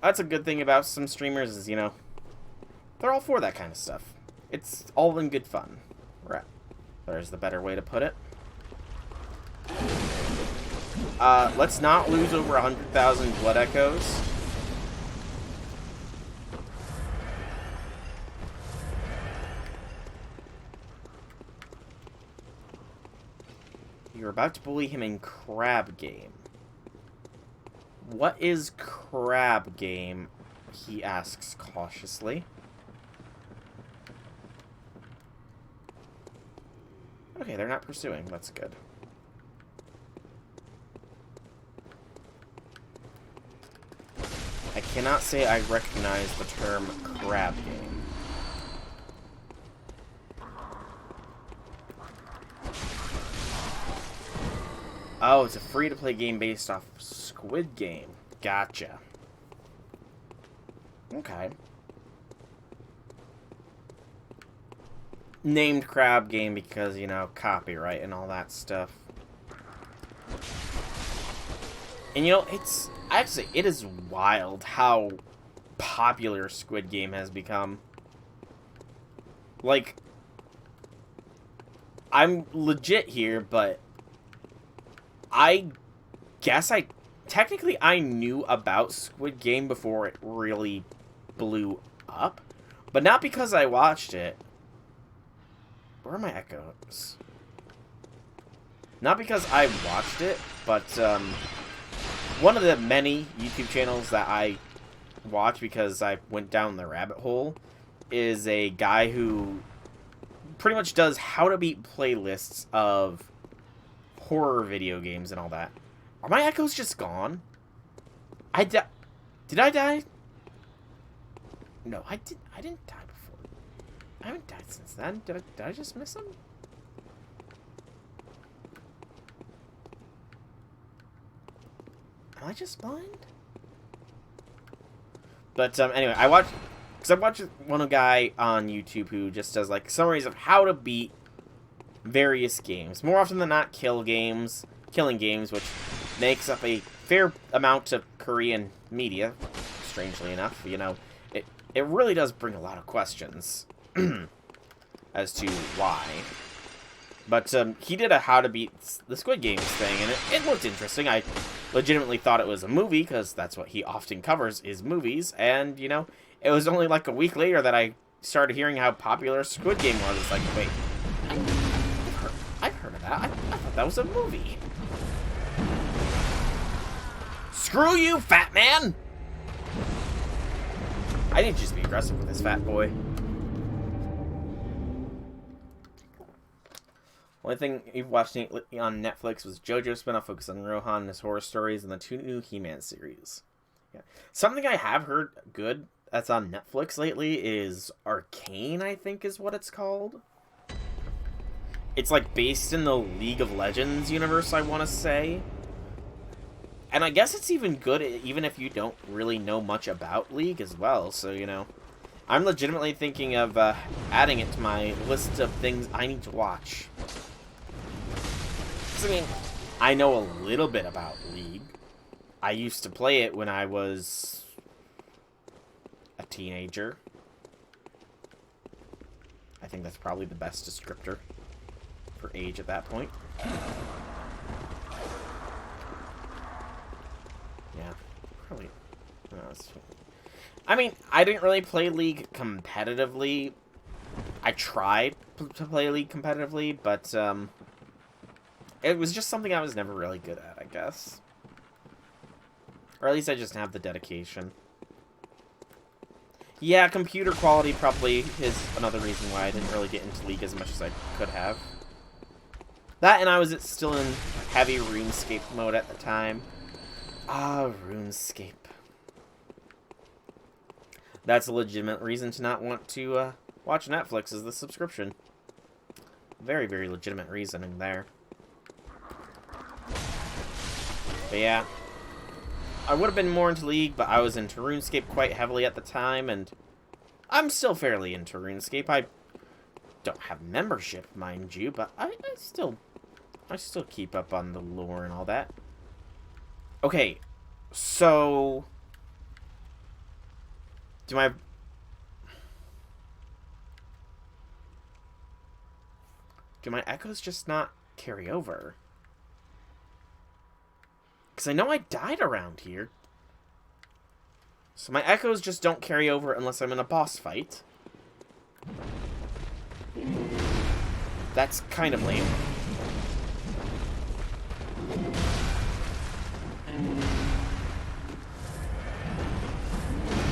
That's a good thing about some streamers is, you know, they're all for that kind of stuff. It's all in good fun. Right. There's the better way to put it. Let's not lose over 100,000 blood echoes. You're about to bully him in Crab Game. What is Crab Game? He asks cautiously. Okay, they're not pursuing. That's good. I cannot say I recognize the term crab game. Oh, it's a free-to-play game based off Squid Game. Gotcha. Okay. Named Crab Game because, you know, copyright and all that stuff. And, you know, it's... Actually, it is wild how popular Squid Game has become. Like, I'm legit here, but I guess technically I knew about Squid Game before it really blew up. But not because I watched it. Where are my echoes? Not because I watched it, but one of the many YouTube channels that I watch because I went down the rabbit hole is a guy who pretty much does how to beat playlists of horror video games and all that. Are my echoes just gone? Did I die? No, I didn't die before. I haven't died since then. Did I just miss them? Am I just blind? But anyway, I watched one guy on YouTube who just does like summaries of how to beat various games. More often than not, killing games, which makes up a fair amount of Korean media. Strangely enough, you know, it really does bring a lot of questions as to why. But he did a how to beat the Squid Games thing, and it looked interesting. I legitimately thought it was a movie, because that's what he often covers, is movies. And, you know, it was only like a week later that I started hearing how popular Squid Game was. It's like, wait, I've heard of that. I thought that was a movie. Screw you, fat man! I need to just be aggressive with this fat boy. Only thing you've watched on Netflix was JoJo spinoff focused on Rohan and his horror stories and the 2 new He-Man series. Yeah. Something I have heard good that's on Netflix lately is Arcane, I think is what it's called. It's like based in the League of Legends universe, I want to say. And I guess it's even good even if you don't really know much about League as well, so, you know. I'm legitimately thinking of adding it to my list of things I need to watch. I mean, I know a little bit about League. I used to play it when I was a teenager. I think that's probably the best descriptor for age at that point. Yeah, probably. No, I mean, I didn't really play League competitively. I tried to play League competitively, but it was just something I was never really good at, I guess. Or at least I just have the dedication. Yeah, computer quality probably is another reason why I didn't really get into League as much as I could have. That, and I was still in heavy RuneScape mode at the time. Ah, RuneScape. That's a legitimate reason to not want to watch Netflix, is the subscription. Very, very legitimate reasoning there. But yeah. I would have been more into League, but I was into RuneScape quite heavily at the time, and I'm still fairly into RuneScape. I don't have membership, mind you, but I still keep up on the lore and all that. Okay, so do my echoes just not carry over? Because I know I died around here. So my echoes just don't carry over unless I'm in a boss fight. That's kind of lame.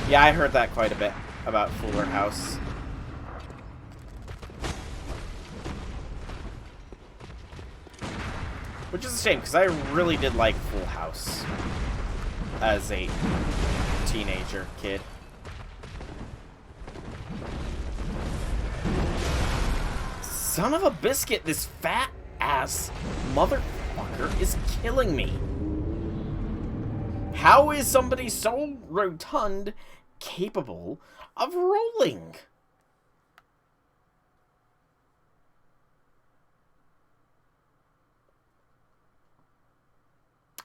Yeah, I heard that quite a bit about Fuller House. Which is a shame, because I really did like Full House as a teenager kid. Son of a biscuit, this fat-ass motherfucker is killing me. How is somebody so rotund capable of rolling?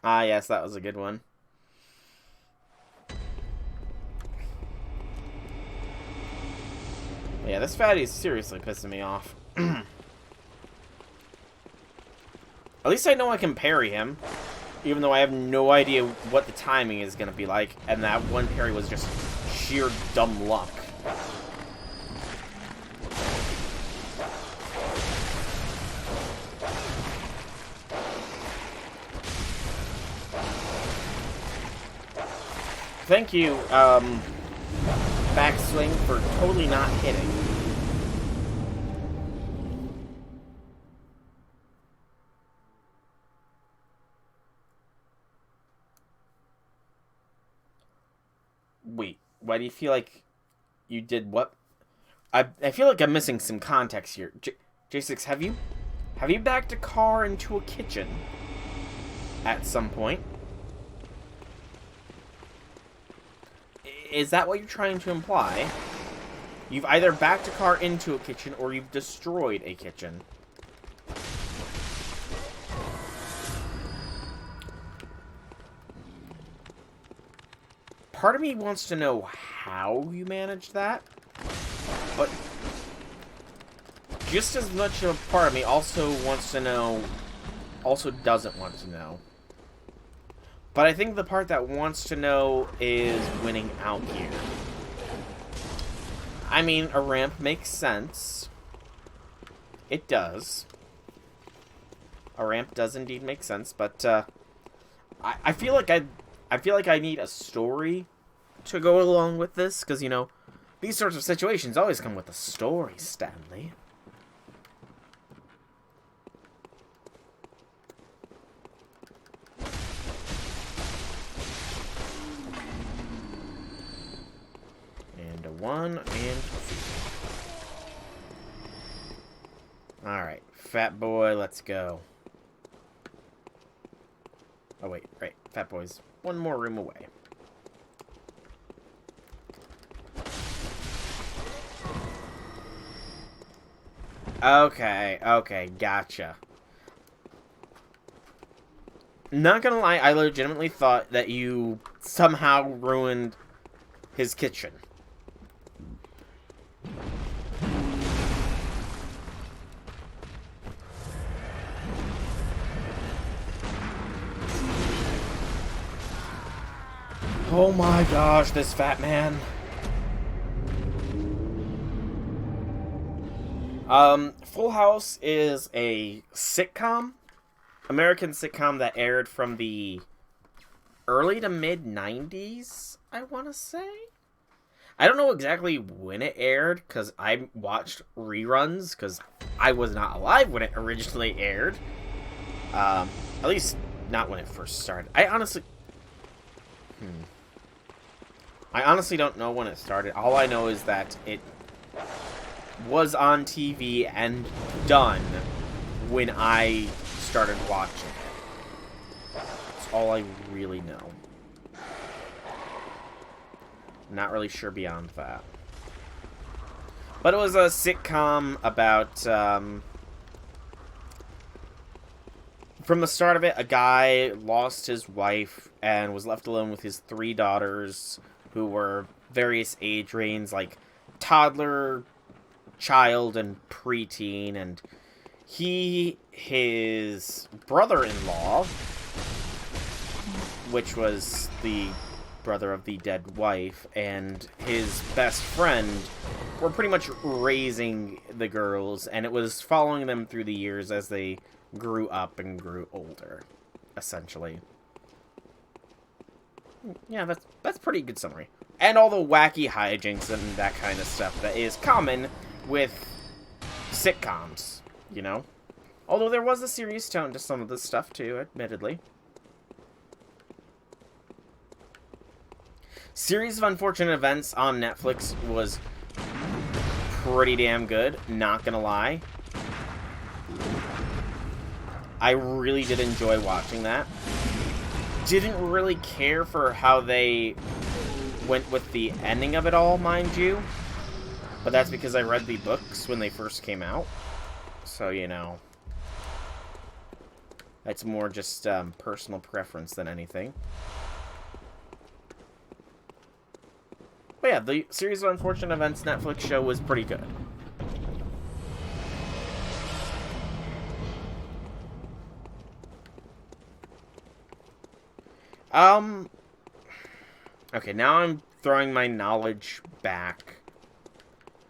Ah, yes, that was a good one. Yeah, this fatty is seriously pissing me off. At least I know I can parry him, even though I have no idea what the timing is going to be like, and that one parry was just sheer dumb luck. Thank you, backswing, for totally not hitting. Wait, why do you feel like you did what? I feel like I'm missing some context here. J6, have you backed a car into a kitchen at some point? Is that what you're trying to imply? You've either backed a car into a kitchen or you've destroyed a kitchen. Part of me wants to know how you managed that, but just as much of a part of me also wants to know, also doesn't want to know. But I think the part that wants to know is winning out here. I mean, a ramp makes sense. It does. A ramp does indeed make sense, but I feel like I need a story to go along with this, because, you know, these sorts of situations always come with a story, Stanley. 1 and 2. Alright, fat boy, let's go. Oh, wait, right. Fat boy's one more room away. Okay, gotcha. Not gonna lie, I legitimately thought that you somehow ruined his kitchen. Oh my gosh, this fat man. Full House is a sitcom, American sitcom that aired from the early to mid 90s, I want to say. I don't know exactly when it aired, because I watched reruns, because I was not alive when it originally aired. At least, not when it first started. I honestly don't know when it started. All I know is that it was on TV and done when I started watching it. That's all I really know. Not really sure beyond that. But it was a sitcom about, from the start of it, a guy lost his wife and was left alone with his 3 daughters, who were various age ranges, like toddler, child, and preteen, and his brother-in-law, which was the brother of the dead wife, and his best friend were pretty much raising the girls, and it was following them through the years as they grew up and grew older, essentially. Yeah, that's pretty good summary. And all the wacky hijinks and that kind of stuff that is common with sitcoms, you know? Although there was a serious tone to some of this stuff, too, admittedly. Series of Unfortunate Events on Netflix was pretty damn good, not gonna lie. I really did enjoy watching that. Didn't really care for how they went with the ending of it all, mind you. But that's because I read the books when they first came out. So, you know. That's more just personal preference than anything. But yeah, the Series of Unfortunate Events Netflix show was pretty good. Okay, now I'm throwing my knowledge back.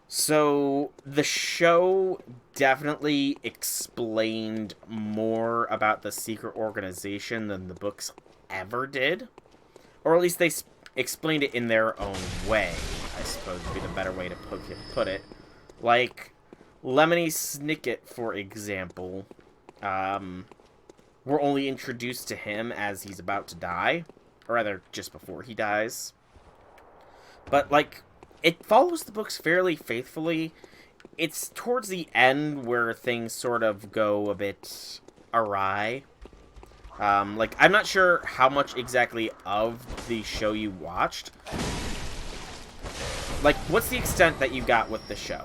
So, the show definitely explained more about the secret organization than the books ever did. Or at least they explained it in their own way, I suppose would be the better way to put it. Like, Lemony Snicket, for example, we're only introduced to him as he's about to die. Or rather, just before he dies. But, like, it follows the books fairly faithfully. It's towards the end where things sort of go a bit awry. Like, I'm not sure how much exactly of the show you watched. Like, what's the extent that you got with the show?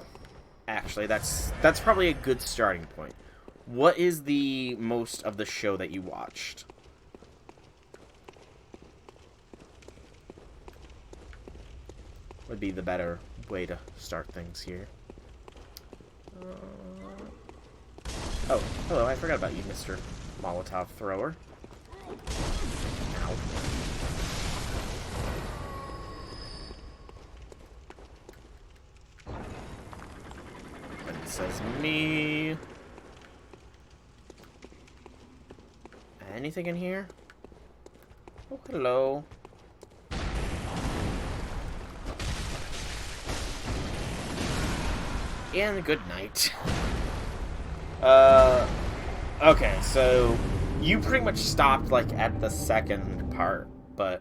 Actually, that's probably a good starting point. What is the most of the show that you watched? Would be the better way to start things here. Oh, hello, I forgot about you, Mr. Molotov Thrower. Ow. And it says me. Anything in here? Oh, hello. And good night. Okay, so you pretty much stopped, like, at the second part, but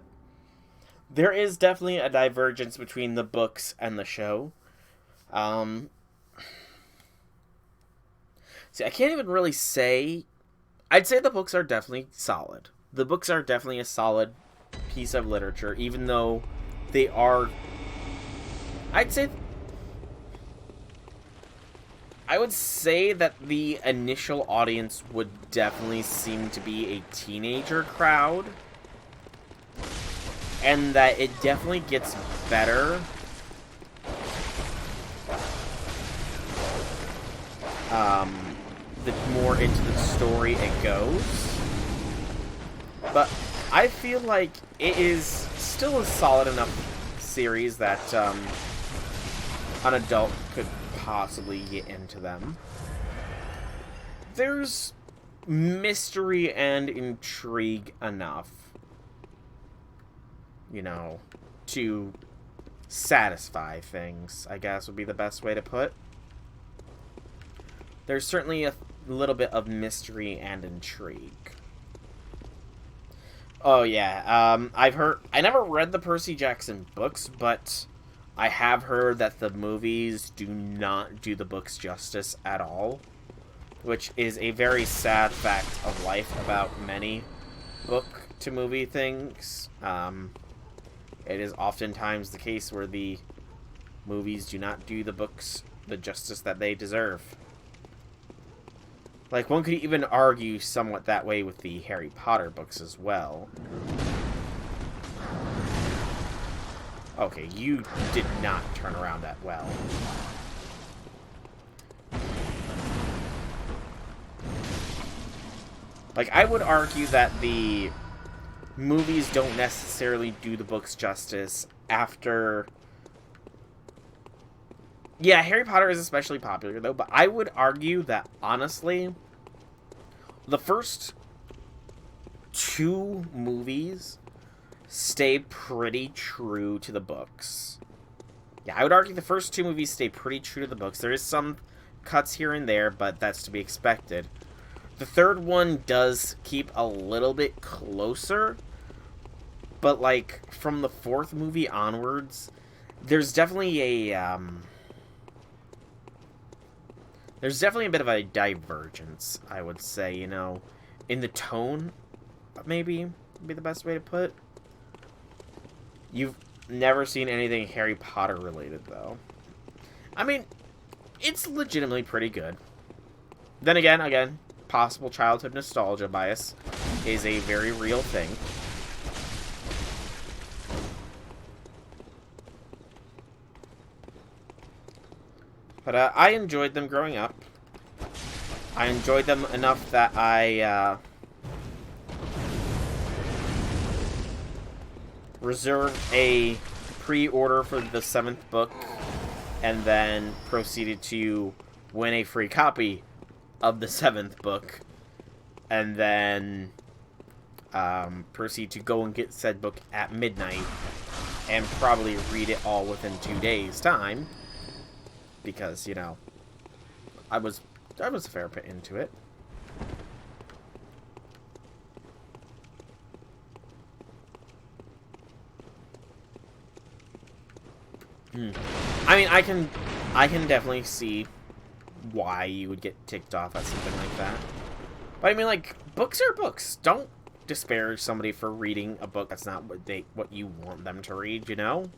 there is definitely a divergence between the books and the show. See, I can't even really say... I'd say the books are definitely solid. The books are definitely a solid piece of literature, even though they are... I would say that the initial audience would definitely seem to be a teenager crowd. And that it definitely gets better the more into the story it goes. But I feel like it is still a solid enough series that an adult could possibly get into them. There's mystery and intrigue enough, you know, to satisfy things, I guess would be the best way to put. There's certainly a little bit of mystery and intrigue. Oh yeah, I never read the Percy Jackson books, but I have heard that the movies do not do the books justice at all, which is a very sad fact of life about many book-to-movie things. It is oftentimes the case where the movies do not do the books the justice that they deserve. Like, one could even argue somewhat that way with the Harry Potter books as well. Okay, you did not turn around that well. Like, I would argue that the movies don't necessarily do the books justice after... Yeah, Harry Potter is especially popular, though, but I would argue that, honestly, the first two movies stay pretty true to the books. Yeah, I would argue the first two movies stay pretty true to the books. There is some cuts here and there, but that's to be expected. The third one does keep a little bit closer, but, like, from the fourth movie onwards, there's definitely a, there's definitely a bit of a divergence, I would say, you know, in the tone, maybe, would be the best way to put it. You've never seen anything Harry Potter related, though. I mean, it's legitimately pretty good. Then again, possible childhood nostalgia bias is a very real thing. But I enjoyed them growing up. I enjoyed them enough that I reserved a pre-order for the 7th book, and then proceeded to win a free copy of the 7th book, and then proceed to go and get said book at midnight, and probably read it all within 2 days' time. Because, you know, I was a fair bit into it. I mean, I can definitely see why you would get ticked off at something like that. But I mean, like, books are books. Don't disparage somebody for reading a book that's not what you want them to read, you know?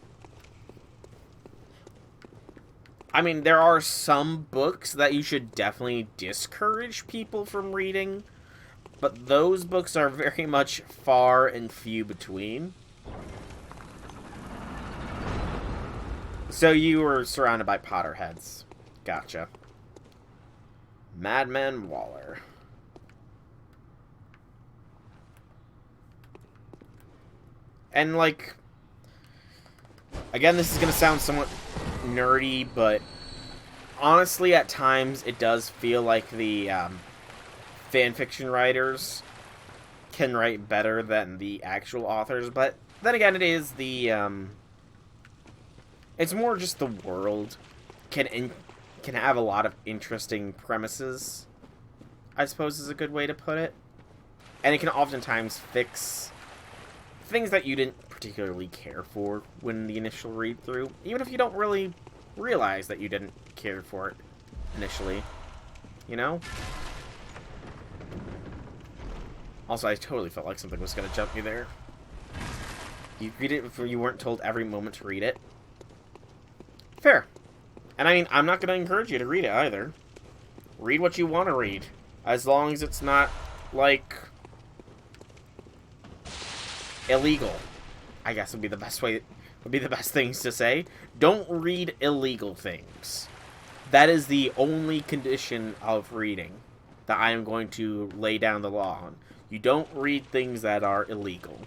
I mean, there are some books that you should definitely discourage people from reading, but those books are very much far and few between. So you were surrounded by Potterheads. Gotcha. Madman Waller. And, like, again, this is going to sound somewhat nerdy, but honestly, at times, it does feel like the fanfiction writers can write better than the actual authors, but then again, it is the, it's more just the world can have a lot of interesting premises, I suppose is a good way to put it. And it can oftentimes fix things that you didn't particularly care for when the initial read-through, even if you don't really realize that you didn't care for it initially, you know? Also, I totally felt like something was going to jump me there. You read it if you weren't told every moment to read it. Fair. And I mean, I'm not going to encourage you to read it either. Read what you want to read. As long as it's not, like, illegal. I guess would be the best way, would be the best things to say. Don't read illegal things. That is the only condition of reading that I am going to lay down the law on. You don't read things that are illegal.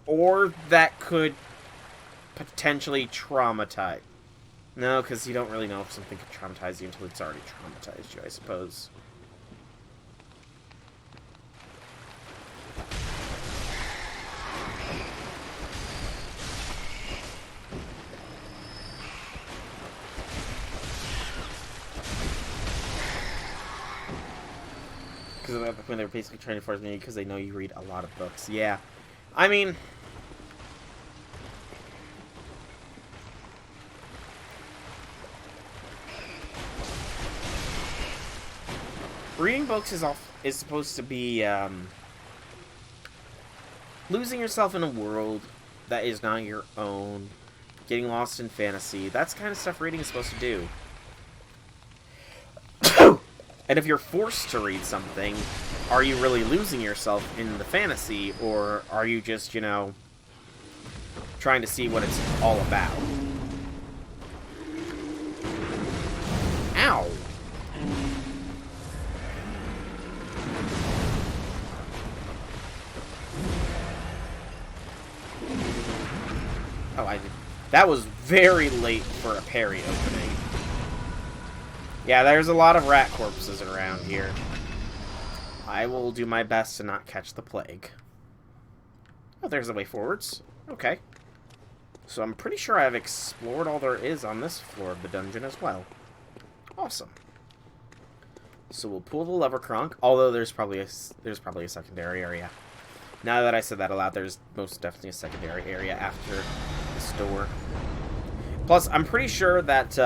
Or that could potentially traumatize. No, because you don't really know if something could traumatize you until it's already traumatized you, I suppose. Because at the point they're basically trying to force me because they know you read a lot of books. Yeah. I mean, reading books is supposed to be losing yourself in a world that is not your own, getting lost in fantasy. That's the kind of stuff reading is supposed to do. And if you're forced to read something, are you really losing yourself in the fantasy, or are you just, you know, trying to see what it's all about? Ow! Oh, that was very late for a parry opening. Yeah, there's a lot of rat corpses around here. I will do my best to not catch the plague. Oh, there's the way forwards. Okay. So I'm pretty sure I've explored all there is on this floor of the dungeon as well. Awesome. So we'll pull the lever cronk, although there's probably a secondary area. Now that I said that aloud, there's most definitely a secondary area after this door. Plus, I'm pretty sure that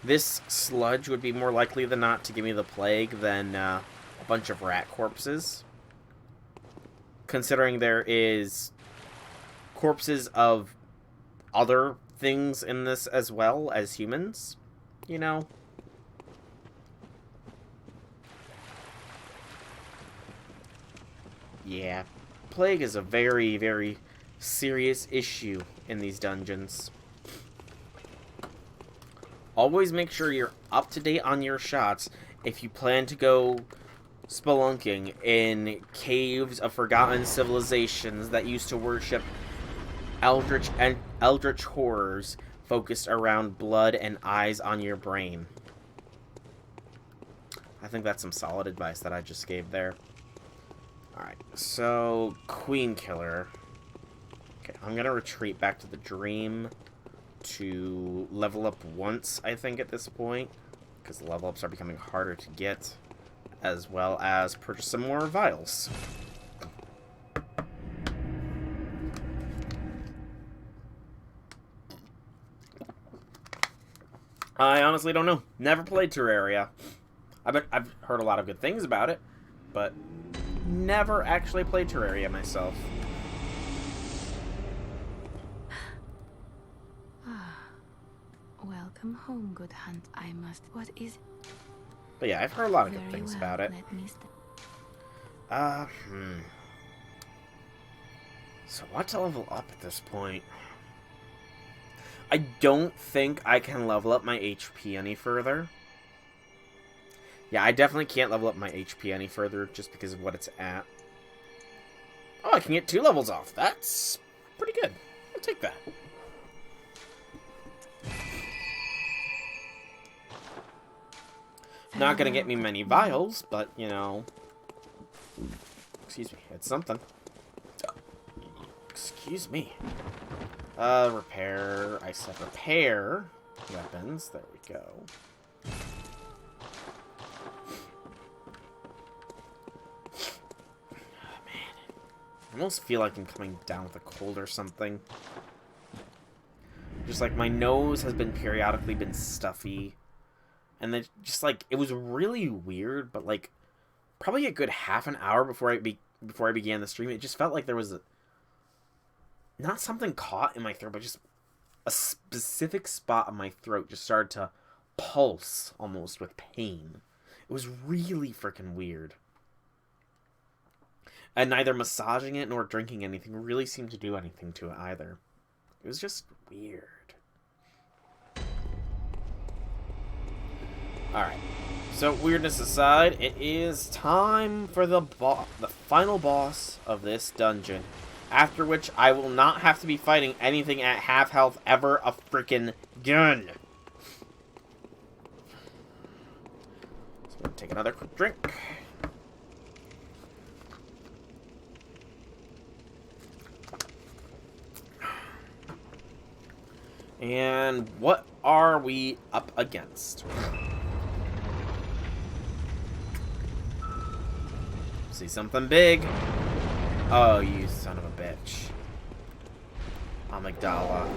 this sludge would be more likely than not to give me the plague than a bunch of rat corpses. Considering there is corpses of other things in this as well as humans, you know? Yeah, plague is a very, very serious issue in these dungeons. Always make sure you're up to date on your shots if you plan to go spelunking in caves of forgotten civilizations that used to worship eldritch horrors focused around blood and eyes on your brain. I think that's some solid advice that I just gave there. Alright, so Queen Killer. Okay, I'm gonna retreat back to the dream to level up once, I think, at this point, because the level ups are becoming harder to get, as well as purchase some more vials. I honestly don't know. Never played Terraria. I've heard a lot of good things about it, but never actually played Terraria myself. Welcome home, good hunt. I must. What is? But yeah, I've heard a lot of good things about it. So what to level up at this point? I don't think I can level up my HP any further. Yeah, I definitely can't level up my HP any further just because of what it's at. Oh, I can get 2 levels off. That's pretty good. I'll take that. Not gonna get me many vials, but, you know... Excuse me, it's something. Excuse me. Repair. I said repair weapons. There we go. Oh, man. I almost feel like I'm coming down with a cold or something. Just like my nose has been periodically been stuffy. And then just like, it was really weird, but like probably a good half an hour before I began the stream, it just felt like there was not something caught in my throat, but just a specific spot on my throat just started to pulse almost with pain. It was really freaking weird. And neither massaging it nor drinking anything really seemed to do anything to it either. It was just weird. Alright. So, weirdness aside, it is time for the final boss of this dungeon. After which, I will not have to be fighting anything at half health ever a freaking gun. So, I'm gonna take another quick drink. And what are we up against? See something big. Oh, you son of a bitch. Amygdala.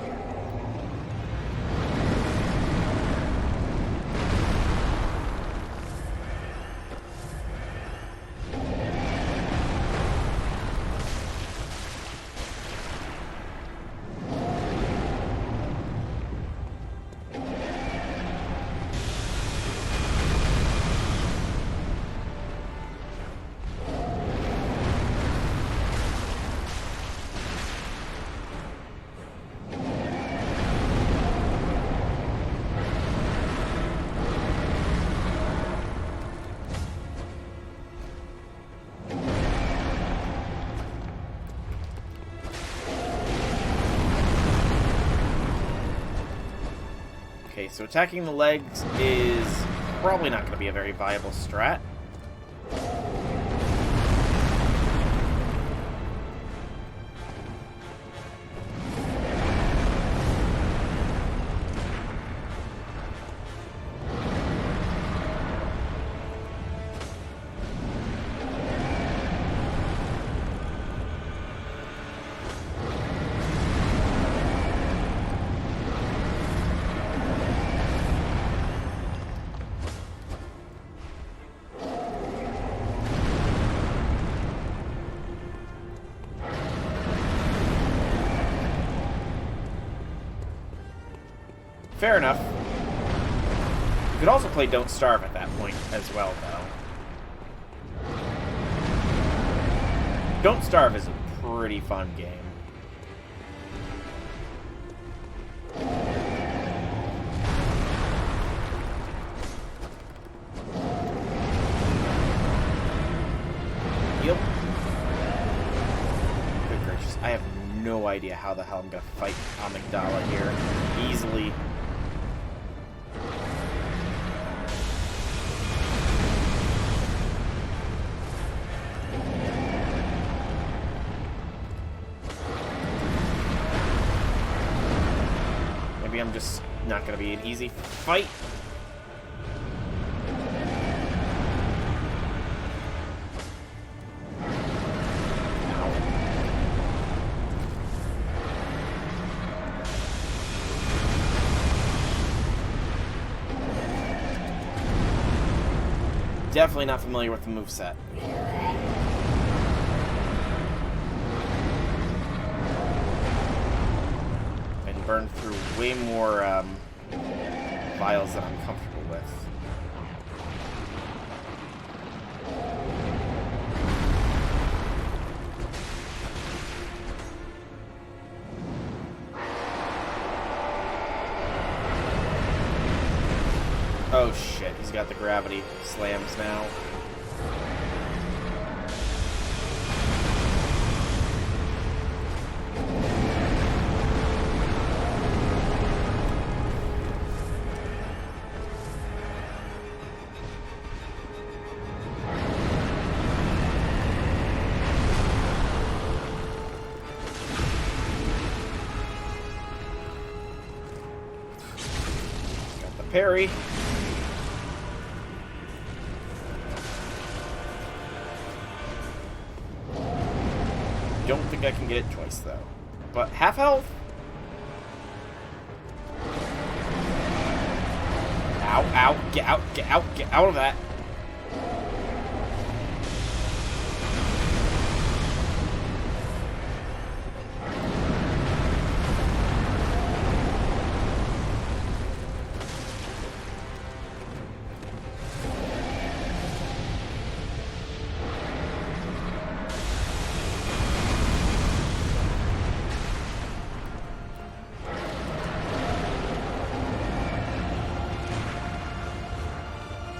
Okay, so attacking the legs is probably not going to be a very viable strat. Fair enough. You could also play Don't Starve at that point as well, though. Don't Starve is a pretty fun game. Yep. Good gracious. I have no idea how the hell I'm gonna fight Amygdala here easily. Maybe I'm just not going to be an easy fight. Definitely not familiar with the moveset. Burned through way more vials than I'm comfortable with. Oh shit, he's got the gravity slams now. Parry. don't think I can get it twice, though. But half health? Ow, ow, get out, get out, get out of that.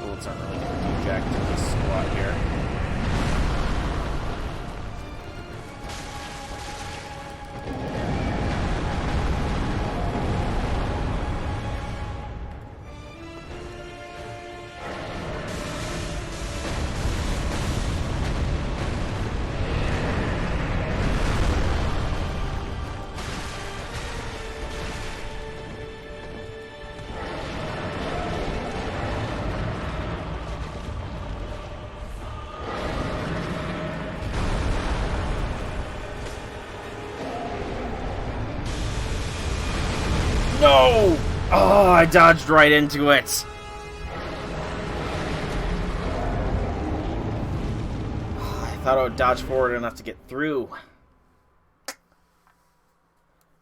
Bullets aren't really going to do jack to this squad here. No! Oh, I dodged right into it. I thought I would dodge forward enough to get through.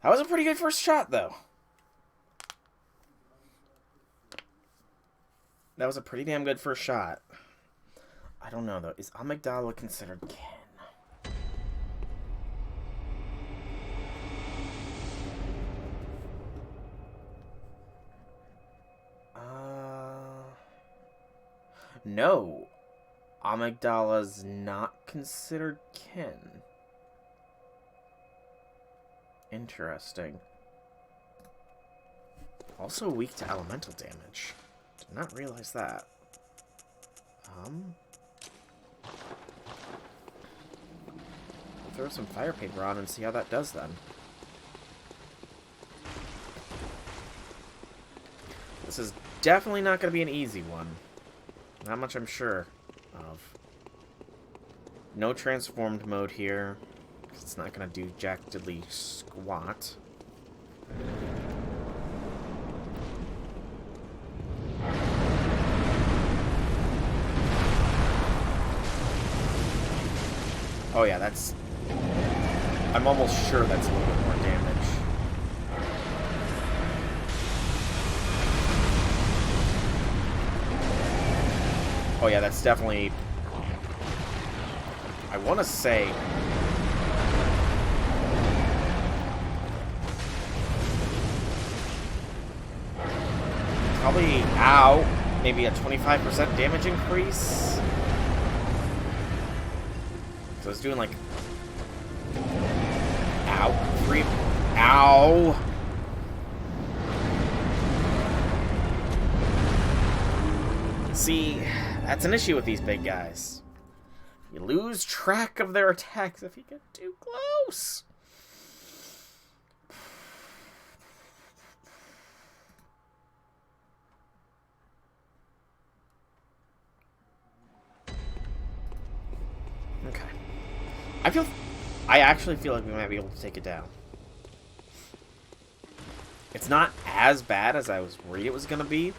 That was a pretty good first shot, though. That was a pretty damn good first shot. I don't know, though. Is amygdala considered kin? No. Amygdala's not considered kin. Interesting. Also weak to elemental damage. Did not realize that. Throw some fire paper on and see how that does then. This is definitely not going to be an easy one. Not much I'm sure of. No transformed mode here. It's not going to do jack diddly squat. Oh yeah, that's... I'm almost sure that's a little bit more damage. Oh yeah, that's definitely... I want to say... Probably, ow, maybe a 25% damage increase? So it's doing like... Ow, 3... Ow! See, that's an issue with these big guys. You lose track of their attacks if you get too close. Okay. I actually feel like we might be able to take it down. It's not as bad as I was worried it was going to be.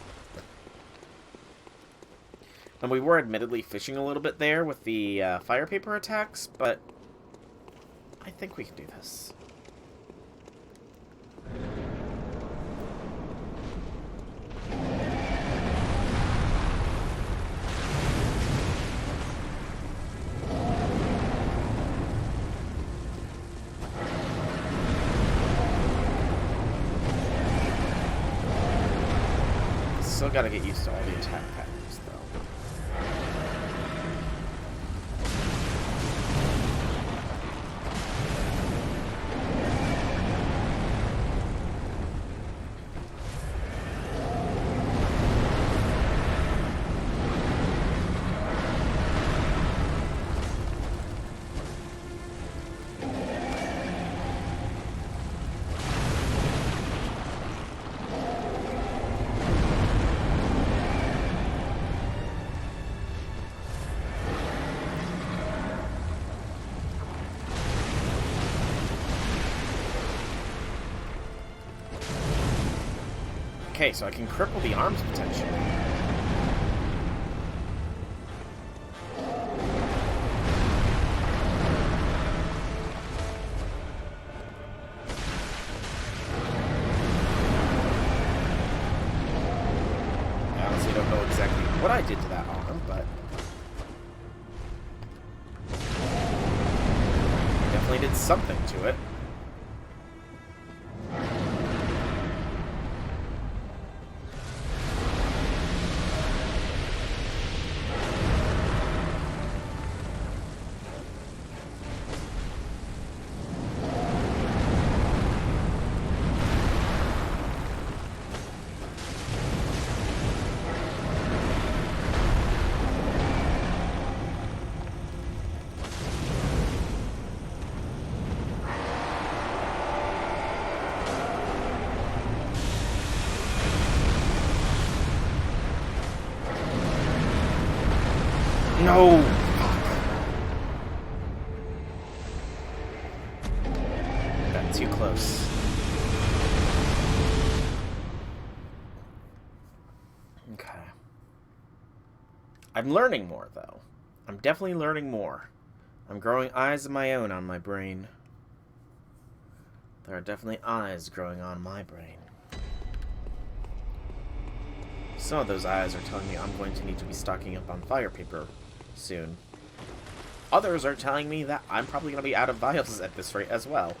And we were admittedly fishing a little bit there with the fire paper attacks, but I think we can do this. Still gotta get used to all the attack patterns, though. Okay, so I can cripple the arms potentially. I honestly don't know exactly what I did to that arm, but I definitely did something to it. No! Got too close. Okay. I'm learning more, though. I'm definitely learning more. I'm growing eyes of my own on my brain. There are definitely eyes growing on my brain. Some of those eyes are telling me I'm going to need to be stocking up on fire paper soon. Others are telling me that I'm probably going to be out of vials at this rate as well.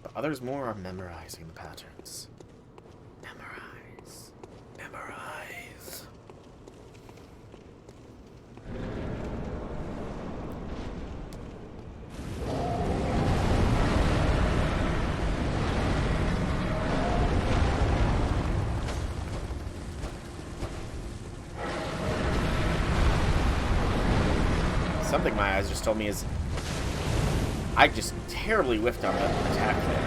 But others more are memorizing the patterns. Memorize. Memorize. Something my eyes just told me is I just terribly whiffed on the attack there.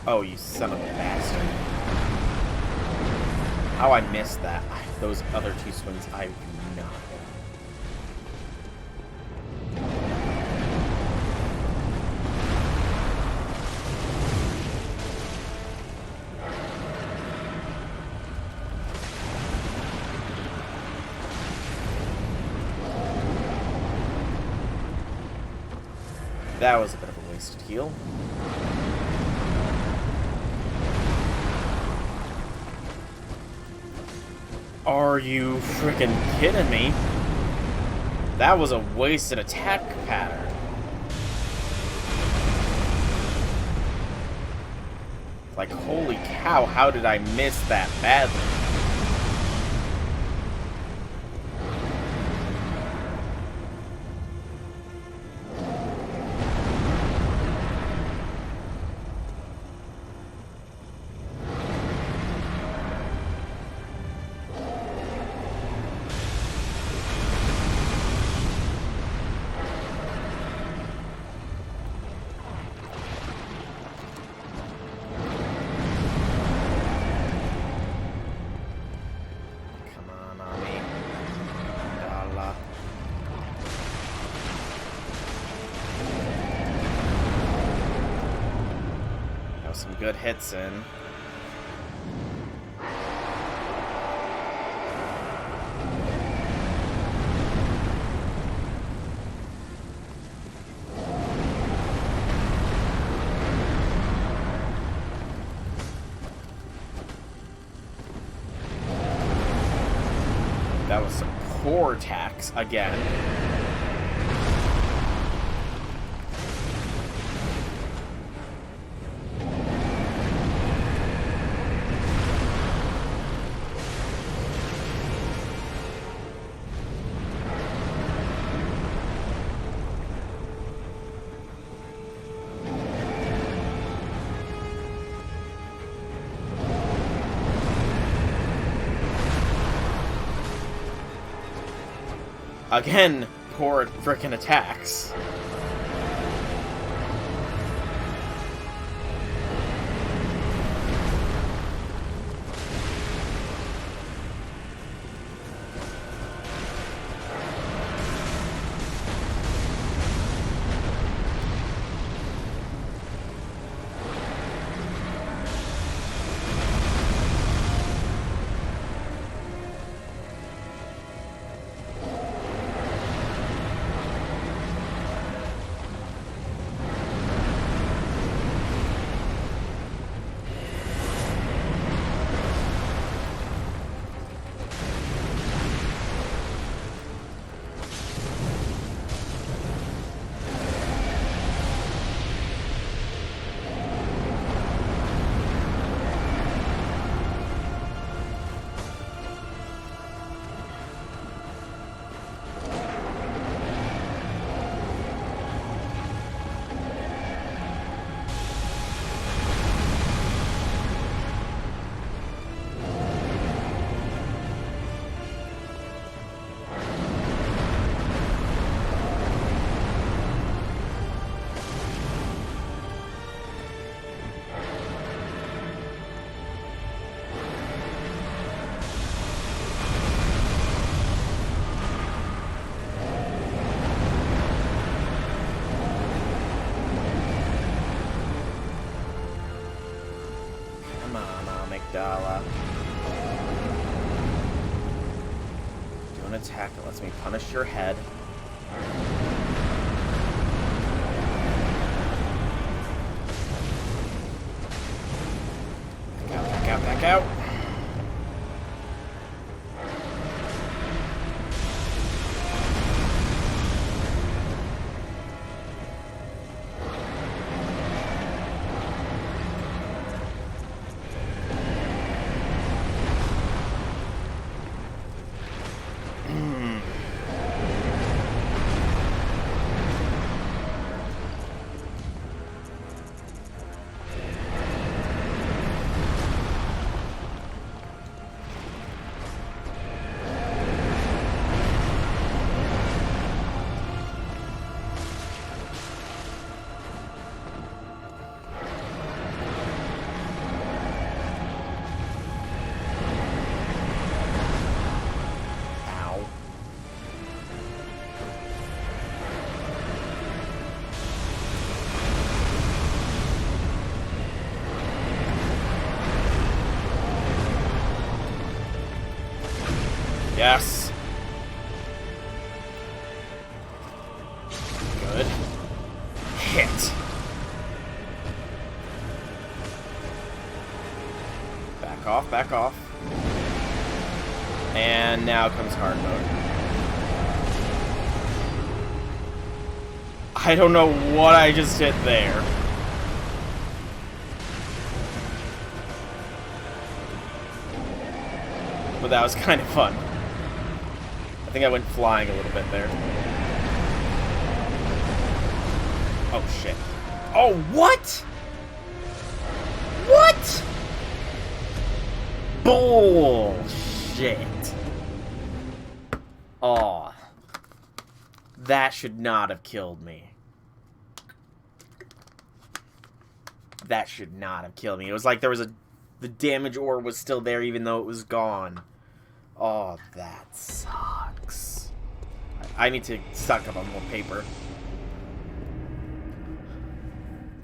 Oh, you son of a bastard. How I missed that. Those other two swings, I do not know. That was a bit of a wasted heal. Are you freaking kidding me? That was a wasted attack pattern. Like, holy cow, how did I miss that badly? Some good hits in. That was some poor attacks again. Again, poor frickin' attacks. Amygdala. Do an attack that lets me punish your head. Back out, back out, back out. Yes. Good. Hit. Back off, back off. And now comes hard mode. I don't know what I just did there. But that was kind of fun. I think I went flying a little bit there. Oh, shit. Oh, what? What? Bullshit. Oh. That should not have killed me. That should not have killed me. It was like there was the damage ore was still there even though it was gone. Oh, that sucks. I need to stock up on more paper.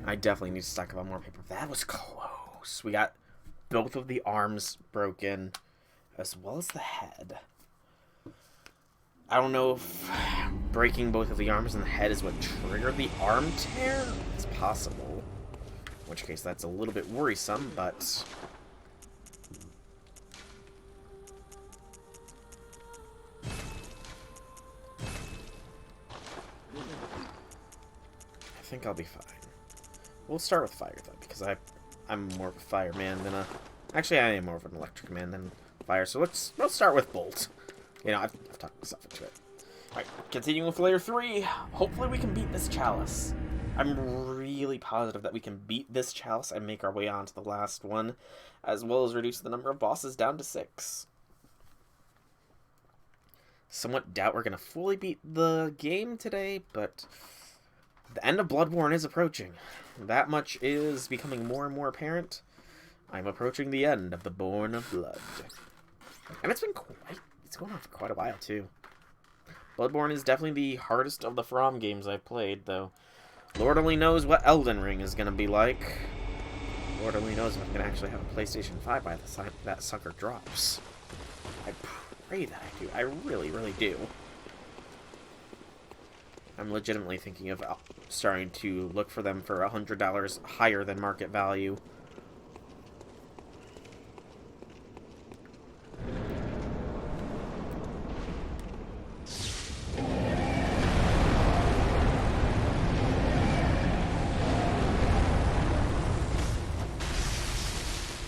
I definitely need to stock up on more paper. That was close. We got both of the arms broken, as well as the head. I don't know if breaking both of the arms and the head is what triggered the arm tear. It's possible. In which case, that's a little bit worrisome, but... I think I'll be fine. We'll start with fire, though, because I'm more of a fireman than a... Actually, I am more of an electric man than fire, so let's start with bolt. You know, I've talked myself into it. Alright, continuing with layer 3. Hopefully we can beat this chalice. I'm really positive that we can beat this chalice and make our way on to the last one, as well as reduce the number of bosses down to 6. somewhat doubt we're going to fully beat the game today, but the end of Bloodborne is approaching. That much is becoming more and more apparent. I'm approaching the end of the Born of Blood. And it's going on for quite a while, too. Bloodborne is definitely the hardest of the From games I've played, though Lord only knows what Elden Ring is going to be like. Lord only knows if I'm going to actually have a PlayStation 5 by the time that sucker drops. I pray that I do. I really, really do. I'm legitimately thinking of starting to look for them for $100 higher than market value.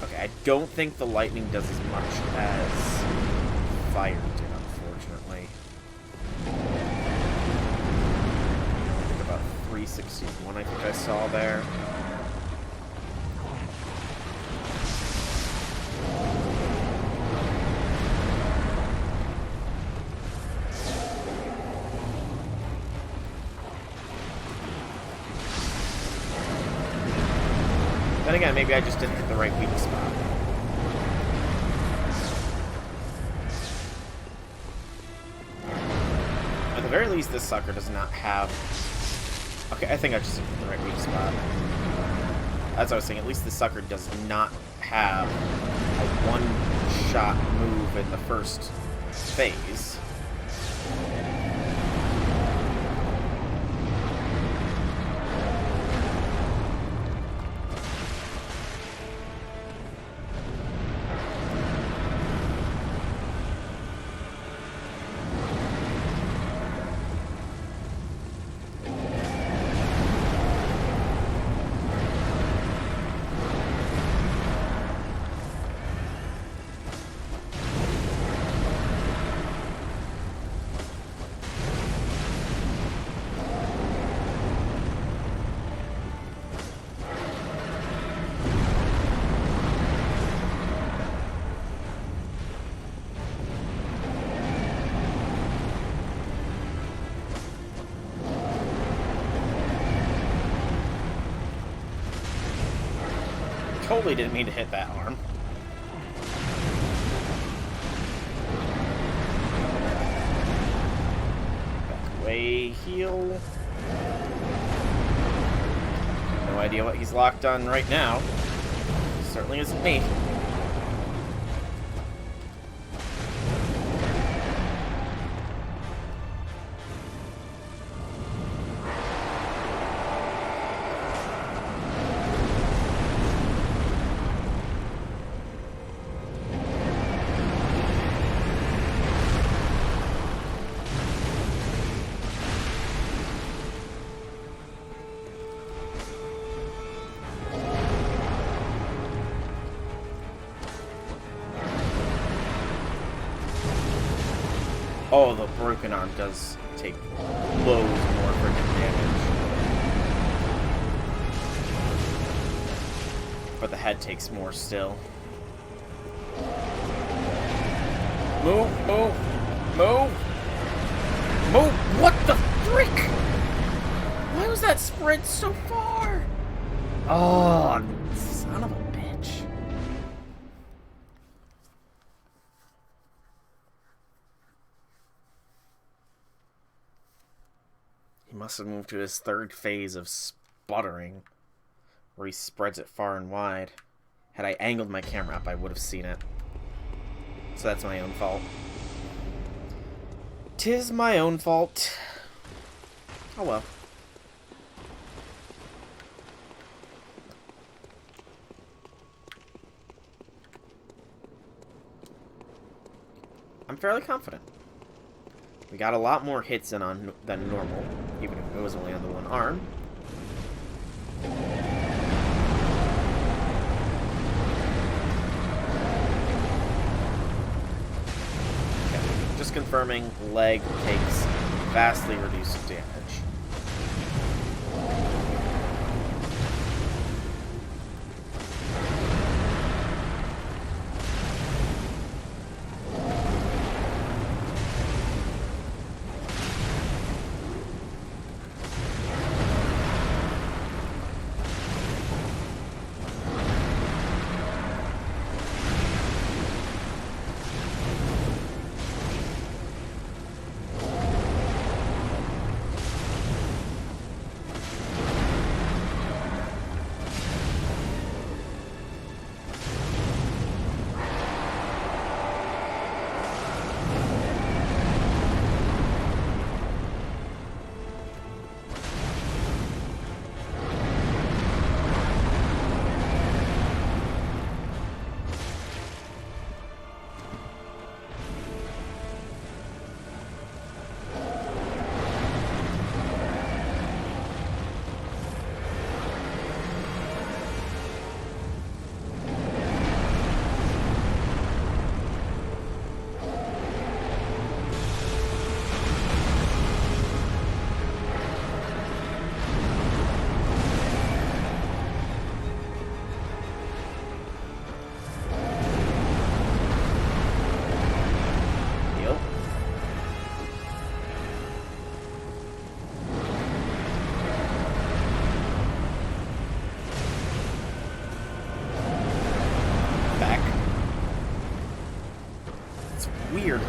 Okay, I don't think the lightning does as much as fire did, unfortunately. I think about 361, I think I saw there. Then again, maybe I just didn't hit the right weak spot. At the very least, this sucker does not have... Okay, I think I just hit the right weak spot. As I was saying, at least this sucker does not have a one-shot move in the first phase. Totally didn't mean to hit that arm. Back away, heal. No idea what he's locked on right now. Certainly isn't me. Oh, the broken arm does take loads more freaking damage. But the head takes more still. Move, move, move, move! What the frick? Why was that spread so far? Oh, son of a bitch. He must have moved to his third phase of sputtering, where he spreads it far and wide. Had I angled my camera up, I would have seen it. So that's my own fault. 'Tis my own fault. Oh well. I'm fairly confident. We got a lot more hits in on than normal, even if it was only on the one arm. Okay. Just confirming, leg takes vastly reduced damage.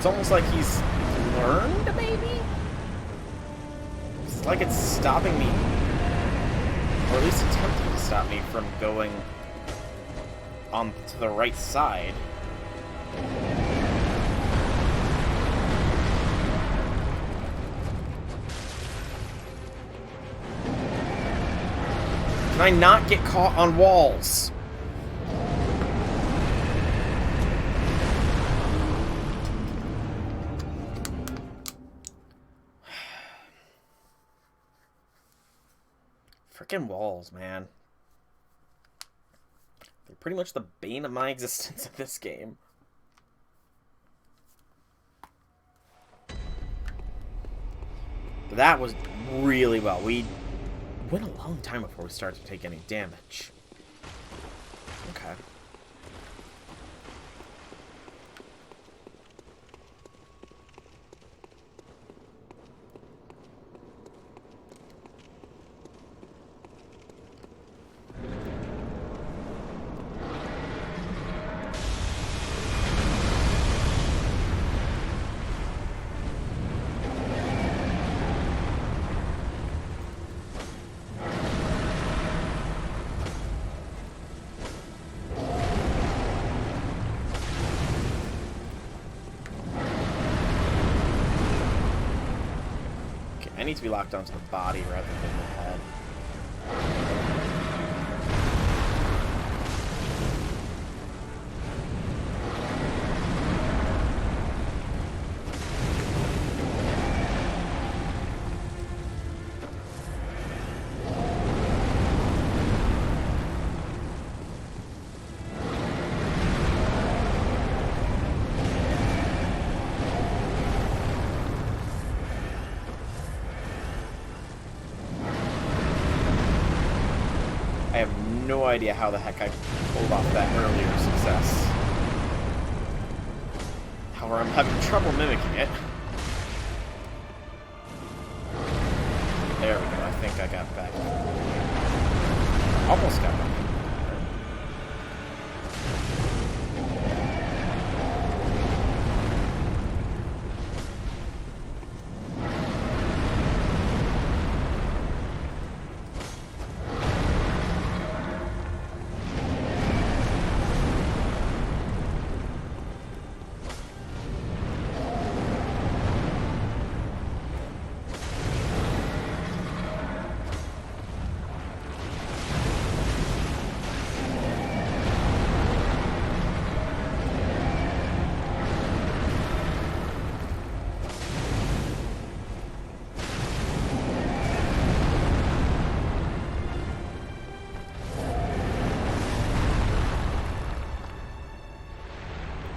It's almost like he's learned, maybe? It's like it's stopping me, or at least attempting to stop me from going on to the right side. Can I not get caught on walls? Frickin' walls, man. They're pretty much the bane of my existence in this game. But that was really well. We went a long time before we started to take any damage. Okay. I need to be locked onto the body rather than the head. I have no idea how the heck I pulled off that earlier success. However, I'm having trouble mimicking it. There we go. I think I got back. Almost got back.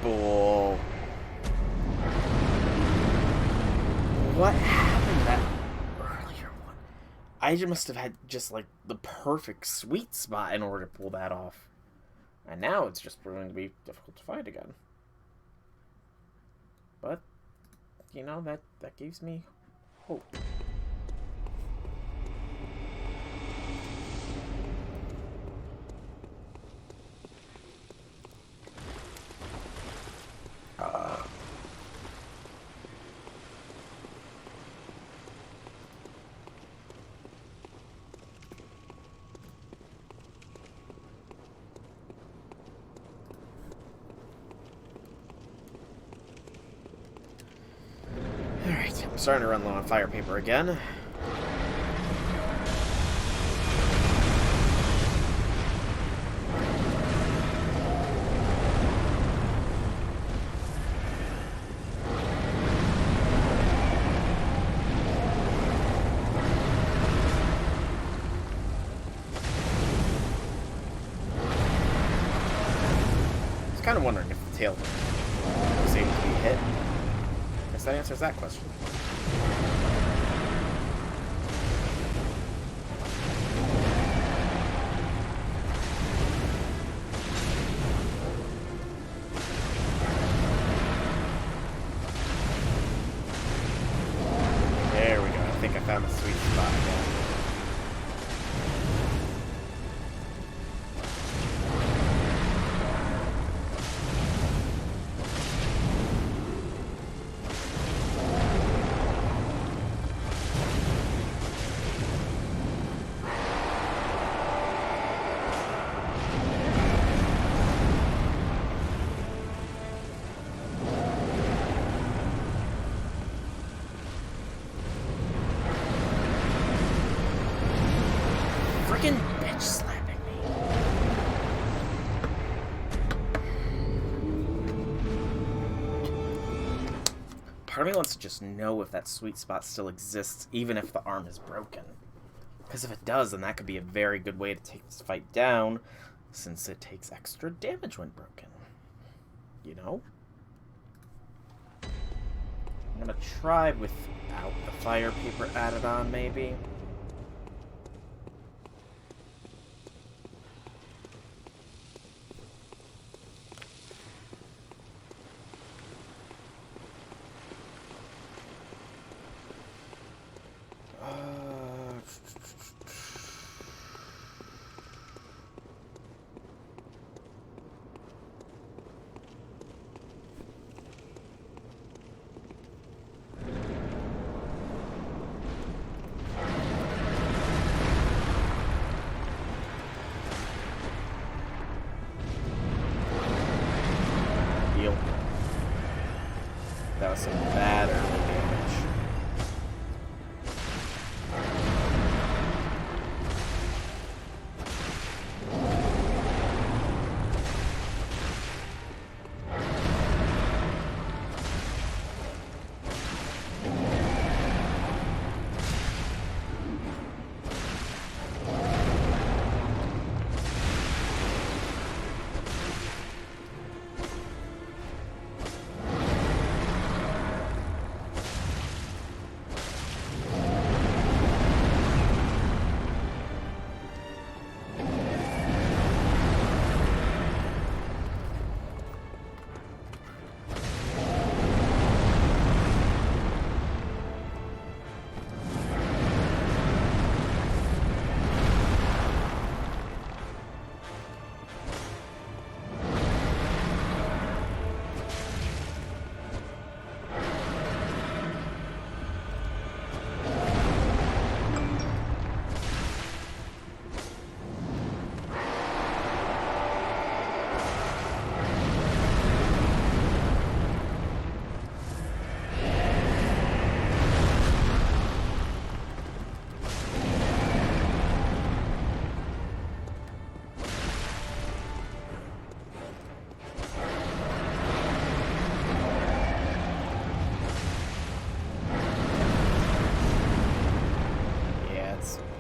Bull. What happened to that earlier one? I must have had just like the perfect sweet spot in order to pull that off. And now it's just proving to be difficult to find again. But, you know, that gives me hope. Alright, I'm starting to run low on fire paper again. I was kind of wondering if the tail was able to be hit. Guess that answers that question. There we go. I think I found the sweet spot again. fucking bitch slapping me. Part of me wants to just know if that sweet spot still exists, even if the arm is broken. Because if it does, then that could be a very good way to take this fight down, since it takes extra damage when broken. You know? I'm gonna try without the fire paper added on, maybe. That was some bad early damage.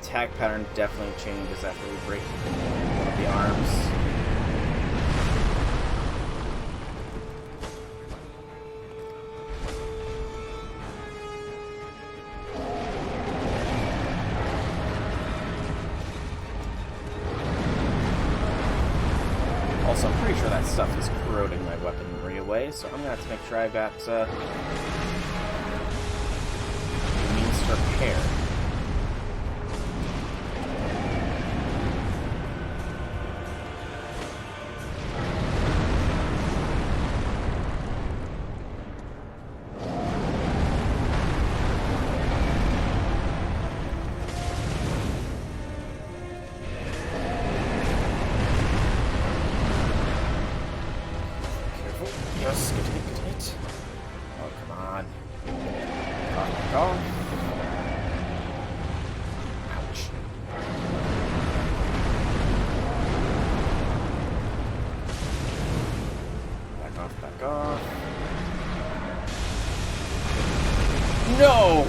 Attack pattern definitely changes after we break one of the arms. Also, I'm pretty sure that stuff is corroding my weaponry away, so I'm gonna have to make sure I got means to repair. Yes, good hit. Oh, come on. Back off. Ouch. Back off, back off. No!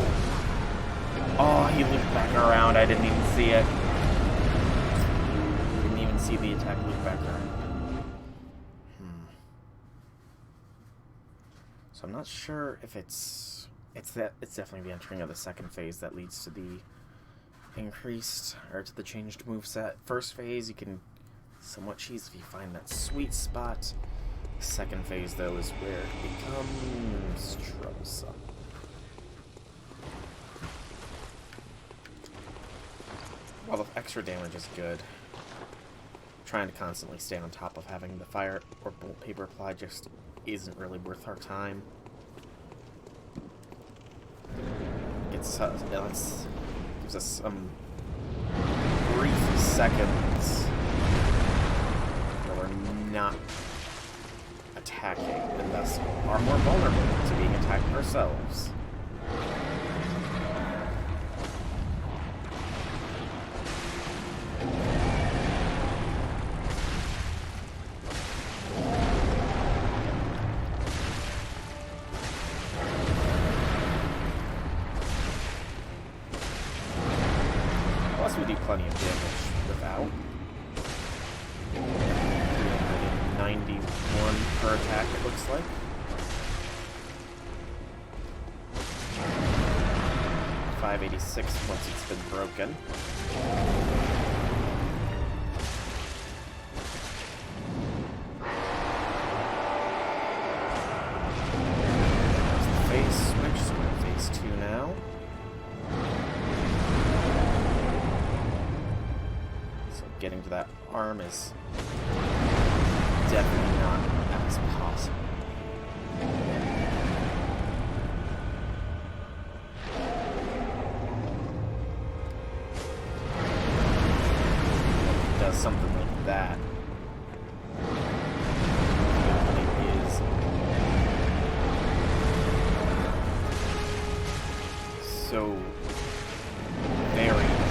Oh, he looped back around. I didn't even see it. Didn't even see the attack loop back around. So I'm not sure if it's definitely the entering of the second phase that leads to the increased, or to the changed moveset. First phase, you can somewhat cheese if you find that sweet spot. Second phase, though, is where it becomes troublesome. While the extra damage is good, trying to constantly stay on top of having the fire or bolt paper apply just isn't really worth our time. Gives us some brief seconds where we're not attacking, and thus are more vulnerable to being attacked ourselves. guess we do plenty of damage without. 391 per attack, it looks like. 586 once it's been broken. There's the phase switch, so we're in phase 2 now. So getting to that arm is definitely not as possible. Does something like that. It is so very little.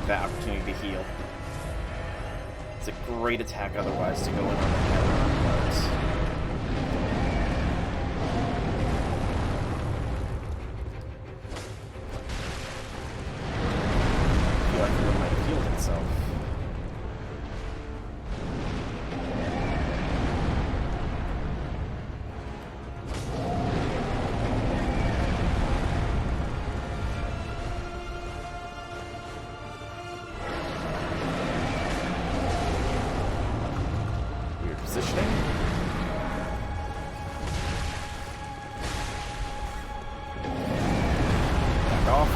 That opportunity to heal. It's a great attack otherwise to go in on the head on parts. I feel like it might have healed itself. Positioning. Back off.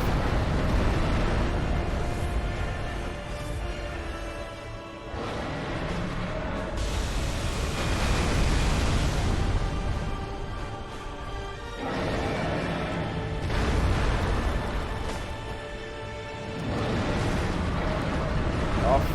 Off.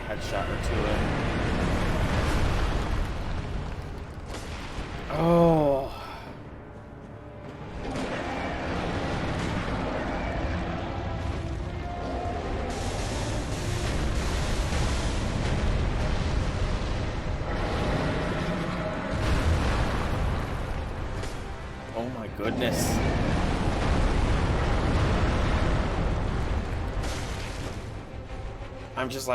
Headshot or two in. Oh. Oh my goodness. I'm just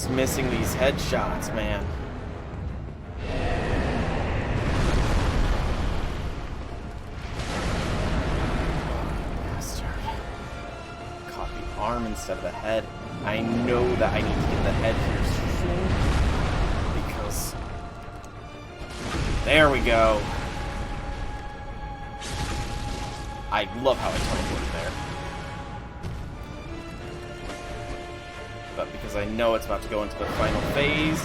missing these headshots, man. Bastard. Caught the arm instead of the head. I know that I need to get the head here soon. Because... there we go. I love how I teleported there. But because I know it's about to go into the final phase.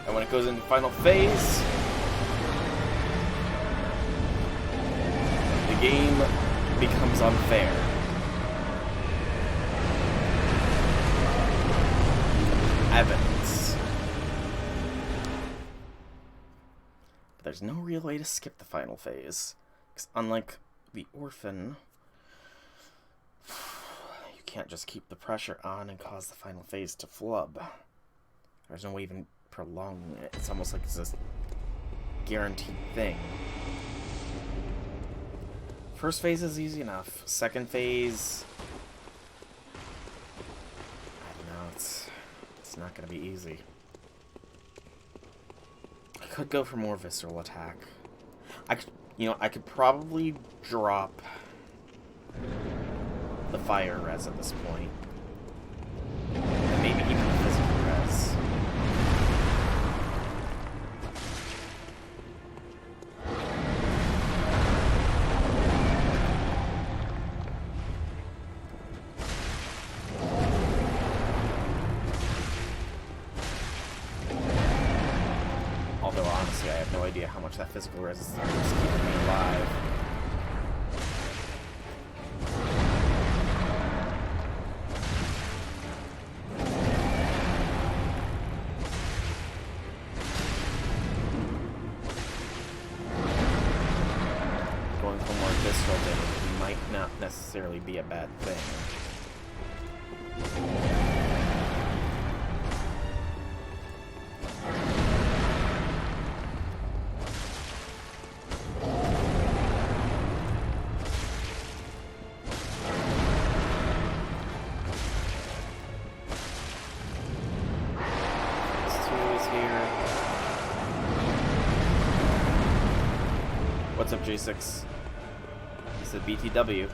And when it goes into the final phase, the game becomes unfair. Evidence. But there's no real way to skip the final phase. Because unlike the orphan, you can't just keep the pressure on and cause the final phase to flub. There's no way even prolonging it. It's almost like it's this guaranteed thing. First phase is easy enough. Second phase, I don't know, it's not gonna be easy. I could go for more visceral attack. I could probably drop the fire res at this point. And maybe even the physical res. Though honestly, I have no idea how much that physical resistance is keeping me alive. Going for more visceral damage might not necessarily be a bad thing. What's up, J6? It's a BTW.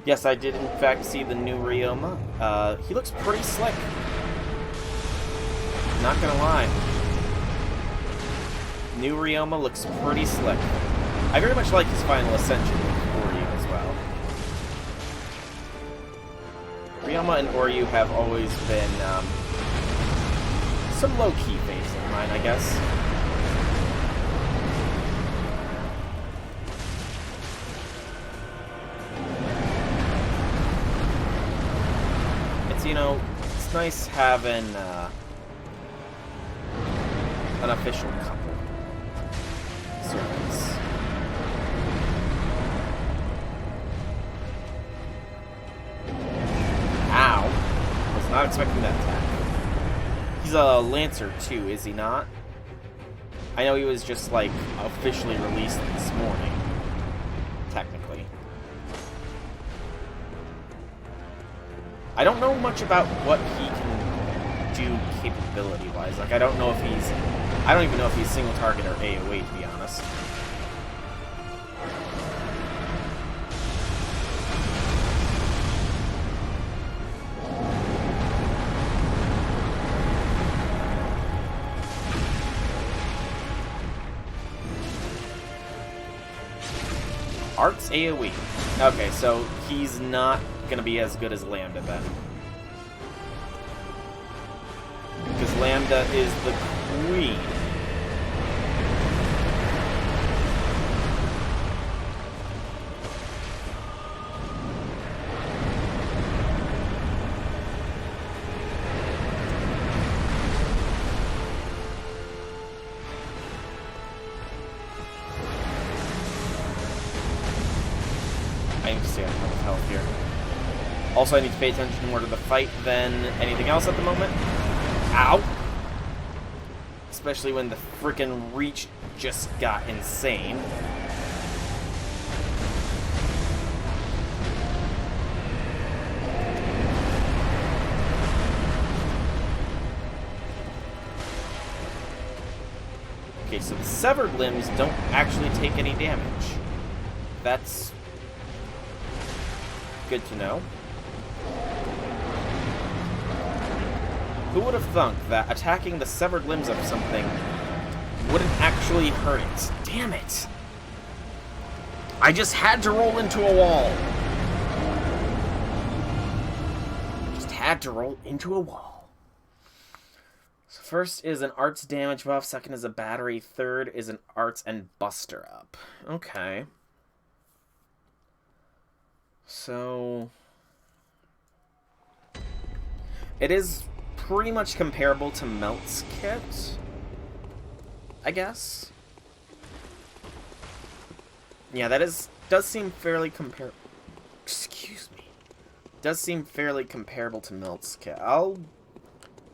Yes, I did in fact see the new Ryoma. He looks pretty slick. Not gonna lie. New Ryoma looks pretty slick. I very much like his final ascension with Oryu as well. Ryoma and Oryu have always been some low-key phase of mine, I guess. It's, you know, it's nice having an official couple servants. Ow! Was not expecting that attack. He's a Lancer too, is he not? I know he was just, like, officially released this morning. Technically. I don't know much about what he can do capability-wise. Like, I don't know if he's... I don't even know if he's single target or AoE, to be honest. Art's AoE. Okay, so he's not gonna be as good as Lambda then. Because Lambda is the queen. I need to stay on top of health here. Also, I need to pay attention more to the fight than anything else at the moment. Ow! Especially when the frickin' reach just got insane. Okay, so the severed limbs don't actually take any damage. That's good to know. Who would have thunk that attacking the severed limbs of something wouldn't actually hurt it? Damn it! I just had to roll into a wall. Just had to roll into a wall. So first is an arts damage buff, second is a battery, third is an arts and buster up. Okay. So it is pretty much comparable to Melt's kit, I guess. Yeah, that does seem fairly excuse me. Does seem fairly comparable to Melt's kit. A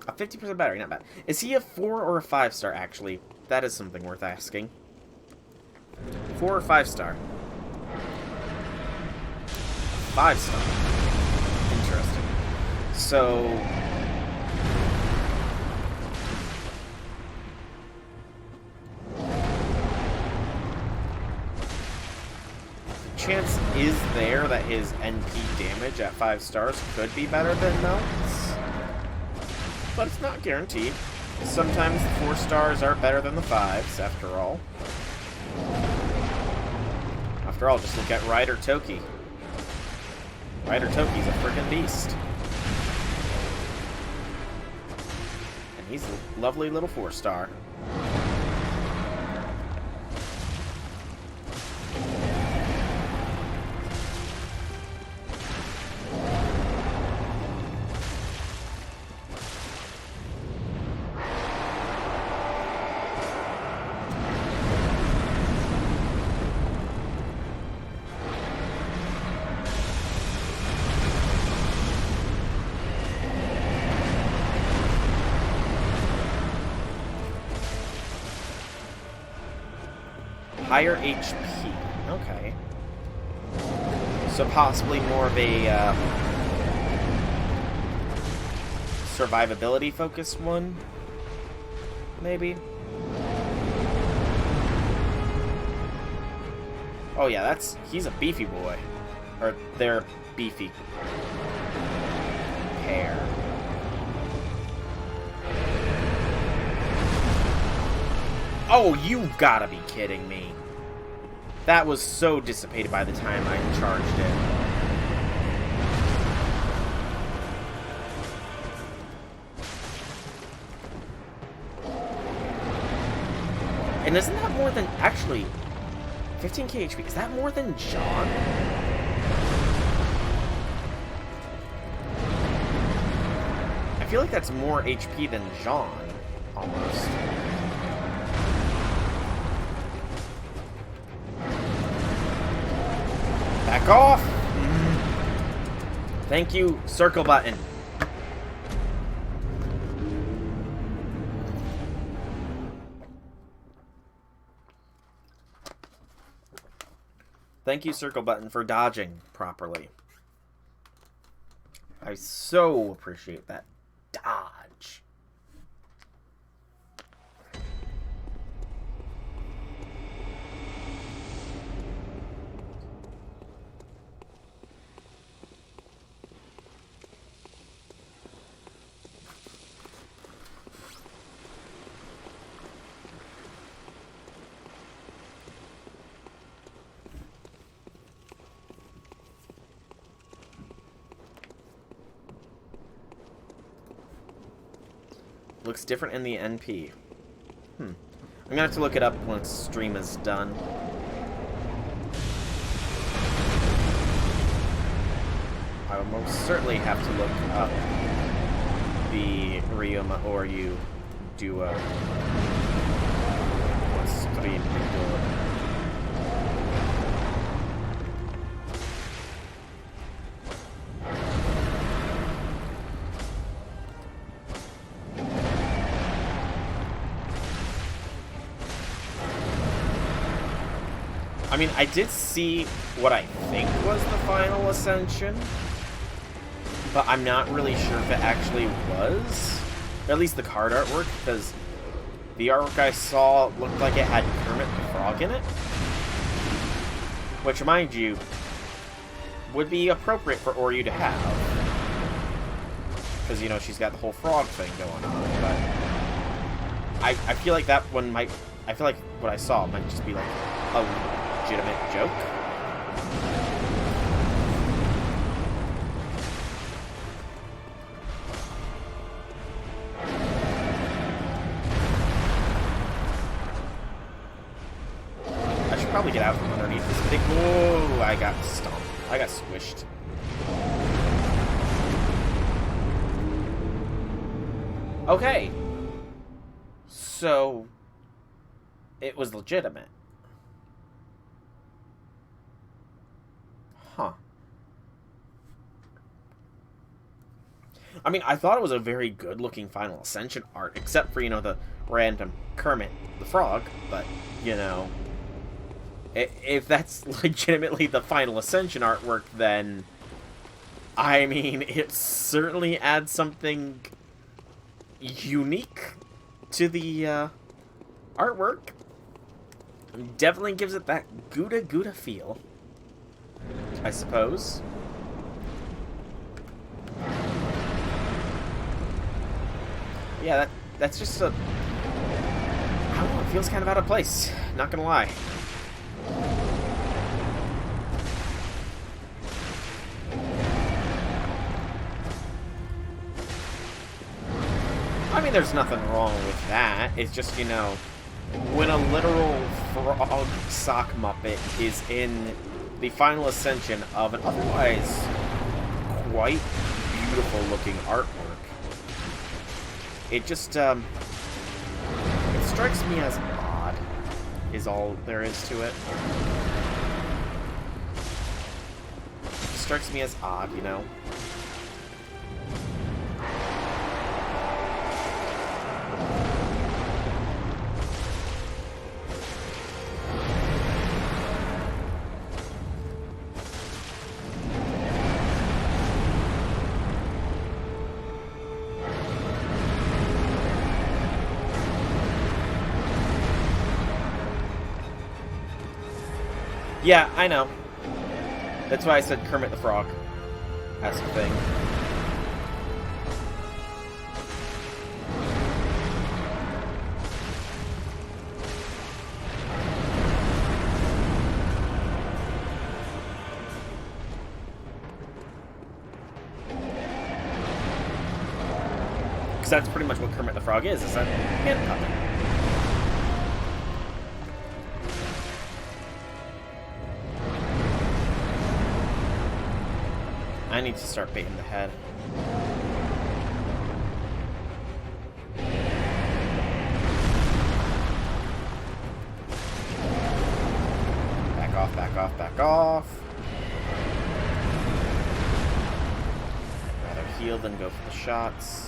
50% battery, not bad. Is he a 4 or a 5-star actually? That is something worth asking. 4 or 5-star? 5-star. Interesting. So chance is there that his NP damage at 5 stars could be better than Melt's, but it's not guaranteed. Sometimes the 4 stars are better than the 5s, after all. After all, just look at Ryder Toki. Ryder Toki's a freaking beast. And he's a lovely little 4-star. Higher HP. Okay. So possibly more of a survivability focused one? Maybe? Oh yeah, he's a beefy boy. Or they're beefy pair. Oh, you gotta be kidding me. That was so dissipated by the time I charged it. And isn't that more than... Actually, 15k HP. Is that more than John? I feel like that's more HP than John, almost. Back off! Thank you, circle button. Thank you, circle button, for dodging properly. I so appreciate that dodge. Looks different in the NP. I'm gonna have to look it up once stream is done. I will most certainly have to look up the Ryuma Oryu duo. Once stream is done. I mean, I did see what I think was the final ascension, but I'm not really sure if it actually was. Or at least the card artwork, because the artwork I saw looked like it had Kermit the Frog in it. Which, mind you, would be appropriate for Oryu to have. Because, you know, she's got the whole frog thing going on, but I feel like that one might... I feel like what I saw might just be like a legitimate joke. I should probably get out from underneath this big... Whoa, I got stomped. I got squished. Okay. So... it was legitimate. Huh. I mean, I thought it was a very good-looking Final Ascension art, except for, you know, the random Kermit the Frog, but, you know, if that's legitimately the Final Ascension artwork, then, I mean, it certainly adds something unique to the, artwork. Definitely gives it that Gouda feel, I suppose. Yeah, that's just a... I don't know, it feels kind of out of place. Not gonna lie. mean, there's nothing wrong with that. It's just, you know, when a literal frog sock muppet is in the final ascension of an otherwise quite beautiful looking artwork, it just, it strikes me as odd, is all there is to it. It strikes me as odd, you know? Yeah, I know. That's why I said Kermit the Frog. That's the thing. Because that's pretty much what Kermit the Frog is a hand puppet. I need to start baiting the head. Back off, back off, back off. I'd rather heal than go for the shots.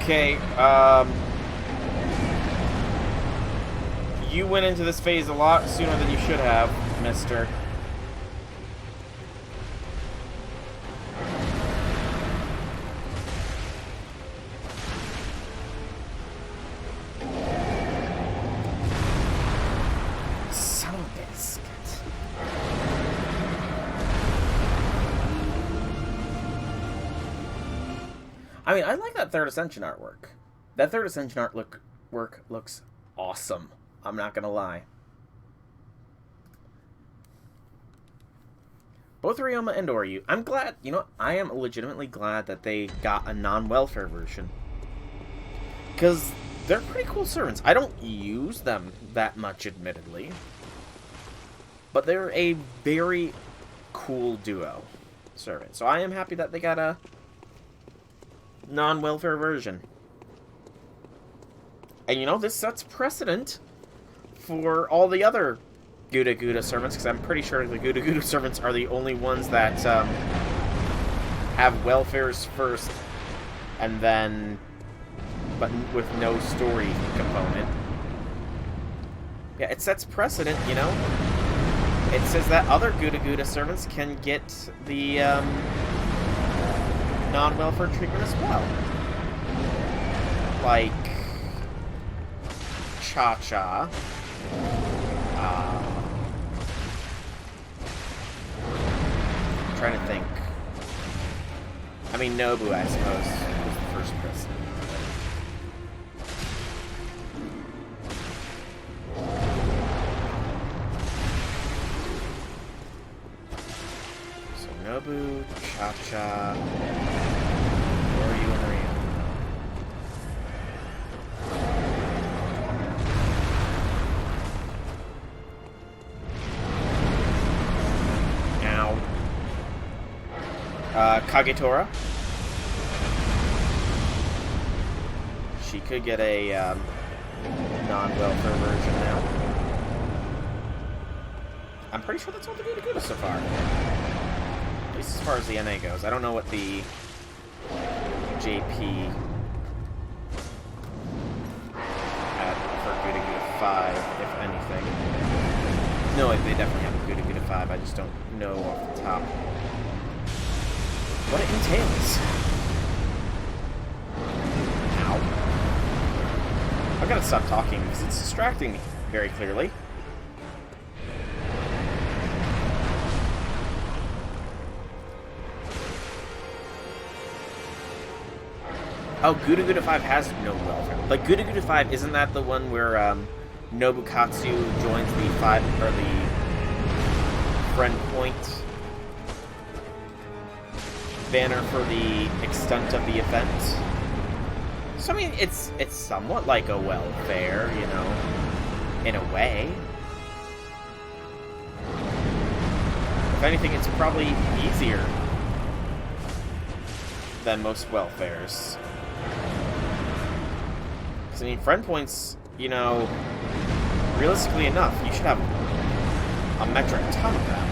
Okay, you went into this phase a lot sooner than you should have, mister. Son of a biscuit. I mean, I like that Third Ascension artwork. That Third Ascension artwork looks awesome. I'm not gonna lie. Both Ryoma and Oryu. I'm glad, you know, I am legitimately glad that they got a non-welfare version. Because they're pretty cool servants. I don't use them that much, admittedly. But they're a very cool duo servant. So I am happy that they got a non-welfare version. And you know, this sets precedent for all the other Gouda Gouda servants, because I'm pretty sure the Gouda Gouda servants are the only ones that have welfares first, and then, but with no story component. Yeah, it sets precedent, you know? It says that other Gouda Gouda servants can get the non-welfare treatment as well. Like Cha-Cha. I'm trying to think. I mean, Nobu, I suppose, was the first president. So Nobu, Cha-Cha, Oryu, and Ryu. Kagetora. She could get a non-welfare version now. I'm pretty sure that's all the Gouda so far. At least as far as the NA goes. I don't know what the JP had for Gouda 5, if anything. No, they definitely have a Gouda 5. I just don't know off the top what it entails. Ow. I've got to stop talking because it's distracting me very clearly. Oh, Gouda 5 has no welfare. Like, Gouda 5, isn't that the one where Nobukatsu joins the friend point banner for the extent of the event? So, I mean, it's somewhat like a welfare, you know, in a way. If anything, it's probably easier than most welfares. Because, I mean, friend points, you know, realistically enough, you should have a metric ton of them.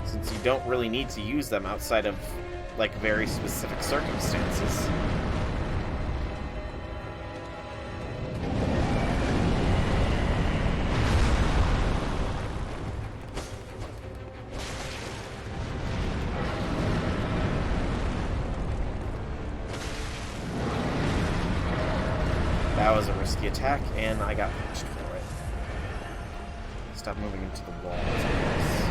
Since you don't really need to use them outside of, like, very specific circumstances. That was a risky attack, and I got punched for it. Stop moving into the walls, I guess.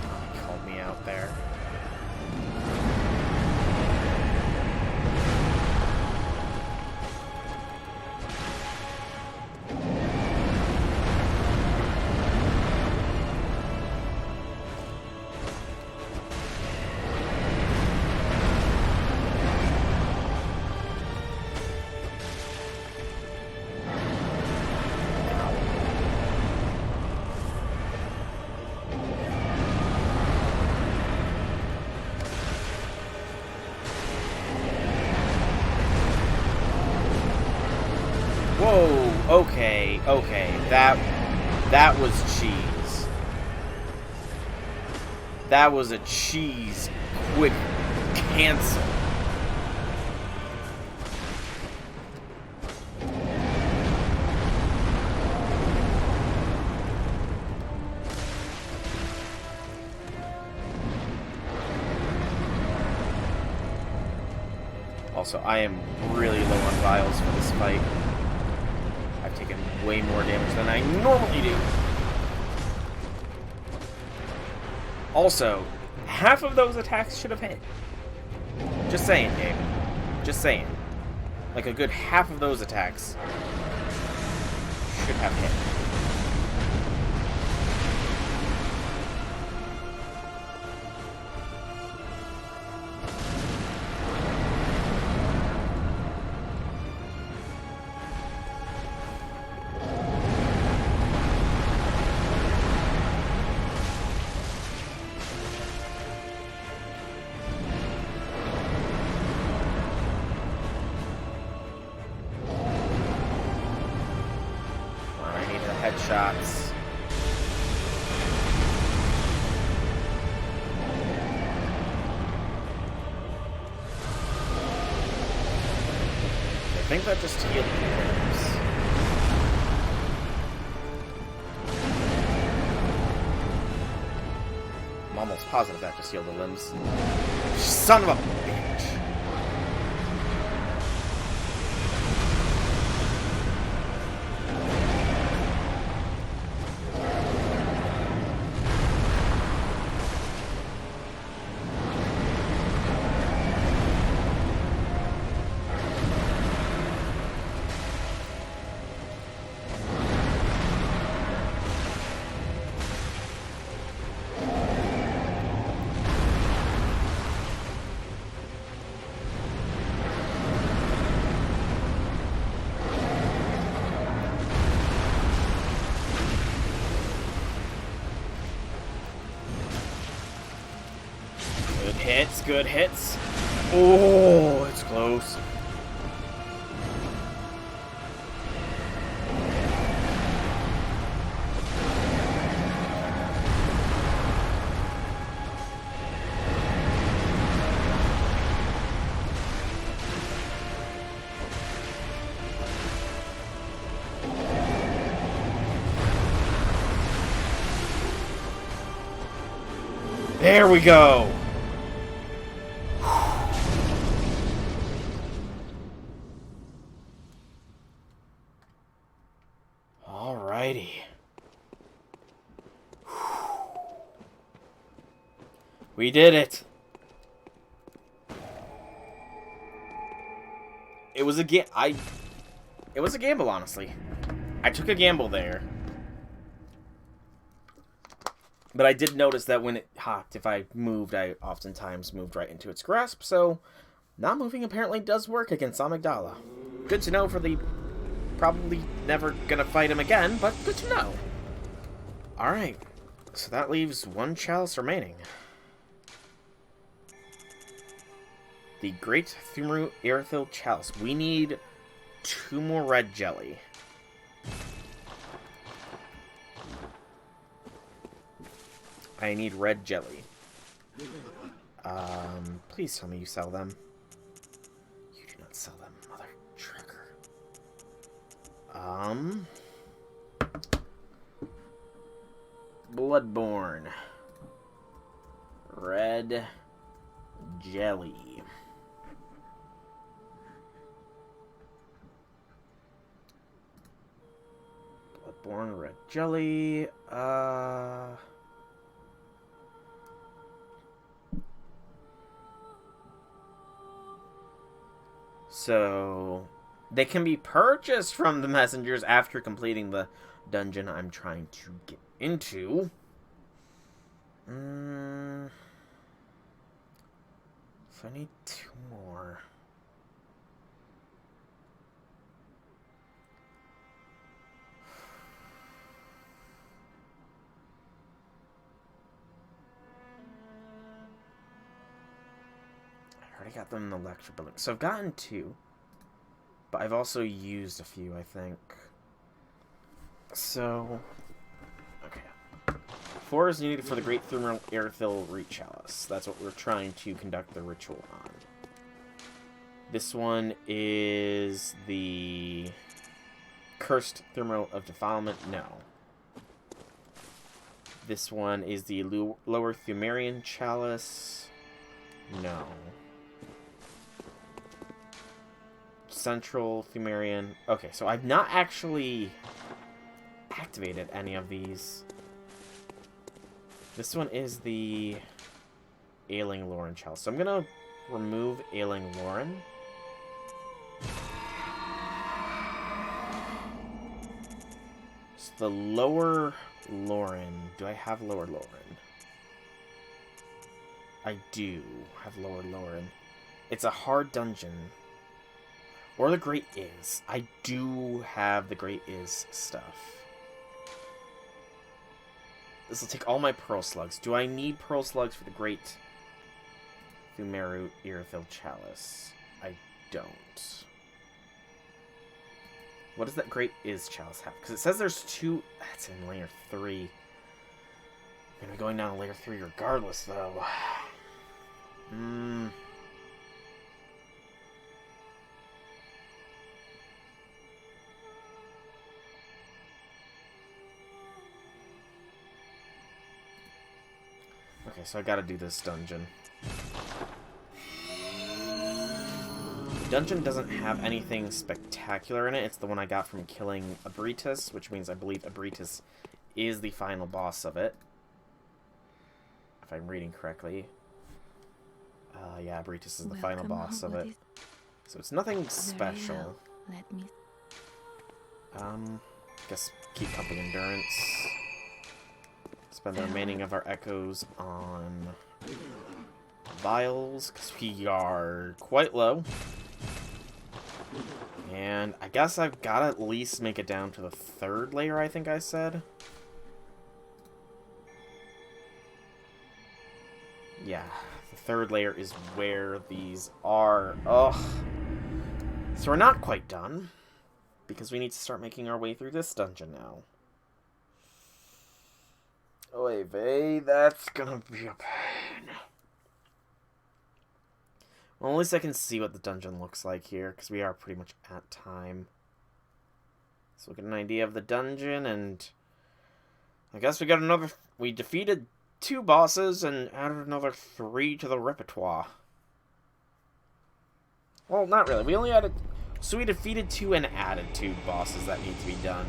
Oh, he called me out there. Whoa, okay, that was cheese. That was a cheese quick cancel. Also, I am really low on vials for this fight. I've taken way more damage than I normally do. Also, half of those attacks should have hit. Just saying, game. Just saying. Like, a good half of those attacks should have hit. Headshots. I think that just healed the limbs. I'm almost positive that just healed the limbs. Son of a bitch! hits, good hits. Oh, it's close. There we go! Alrighty. We did it! It was a It was a gamble, honestly. I took a gamble there. But I did notice that when it hopped, if I moved, I oftentimes moved right into its grasp, so not moving apparently does work against Amygdala. Good to know for the probably never gonna fight him again, but good to know. Alright, so that leaves one chalice remaining. The Great Thumeru Aerithil Chalice. We need 2 more red jelly. I need red jelly. Please tell me you sell them. You do not sell them, mother trucker. Bloodborne. Red jelly. Bloodborne red jelly. So, they can be purchased from the messengers after completing the dungeon I'm trying to get into. So I need 2 more. I already got them in the lecture building. So I've gotten 2. But I've also used a few, I think. So, okay. 4 is needed for the Great Thumeru Aerithil Root Chalice. That's what we're trying to conduct the ritual on. This one is the Cursed Thumeru of Defilement. No. This one is the Lower Thumerian Chalice. No. Central Thumerian. Okay, so I've not actually activated any of these. This one is the Ailing Lauren Chalice. So I'm gonna remove Ailing Lauren. So the Lower Lauren. Do I have Lower Lauren? I do have Lower Lauren. It's a hard dungeon. Or the Great Is. I do have the Great Is stuff. This will take all my Pearl Slugs. Do I need Pearl Slugs for the Great Thumeru Aerithil Chalice? I don't. What does that Great Is Chalice have? Because it says there's 2... That's in layer 3. I'm going to be going down to layer 3 regardless, though. Okay, so I gotta do this dungeon. The dungeon doesn't have anything spectacular in it. It's the one I got from killing Abritus, which means I believe Abritus is the final boss of it. If I'm reading correctly. Yeah, Abritus is the final boss of it. So it's nothing special. Let me... Guess keep pumping endurance. Spend the remaining of our echoes on vials, because we are quite low. And I guess I've got to at least make it down to the 3rd layer, I think I said. Yeah, the third layer is where these are. Ugh. So we're not quite done, because we need to start making our way through this dungeon now. Oy vey, that's gonna be a pain. Well, at least I can see what the dungeon looks like here, because we are pretty much at time. So we'll get an idea of the dungeon, and I guess we got another... We defeated 2 bosses and added another 3 to the repertoire. Well, not really. We only added... So we defeated 2 and added 2 bosses that need to be done.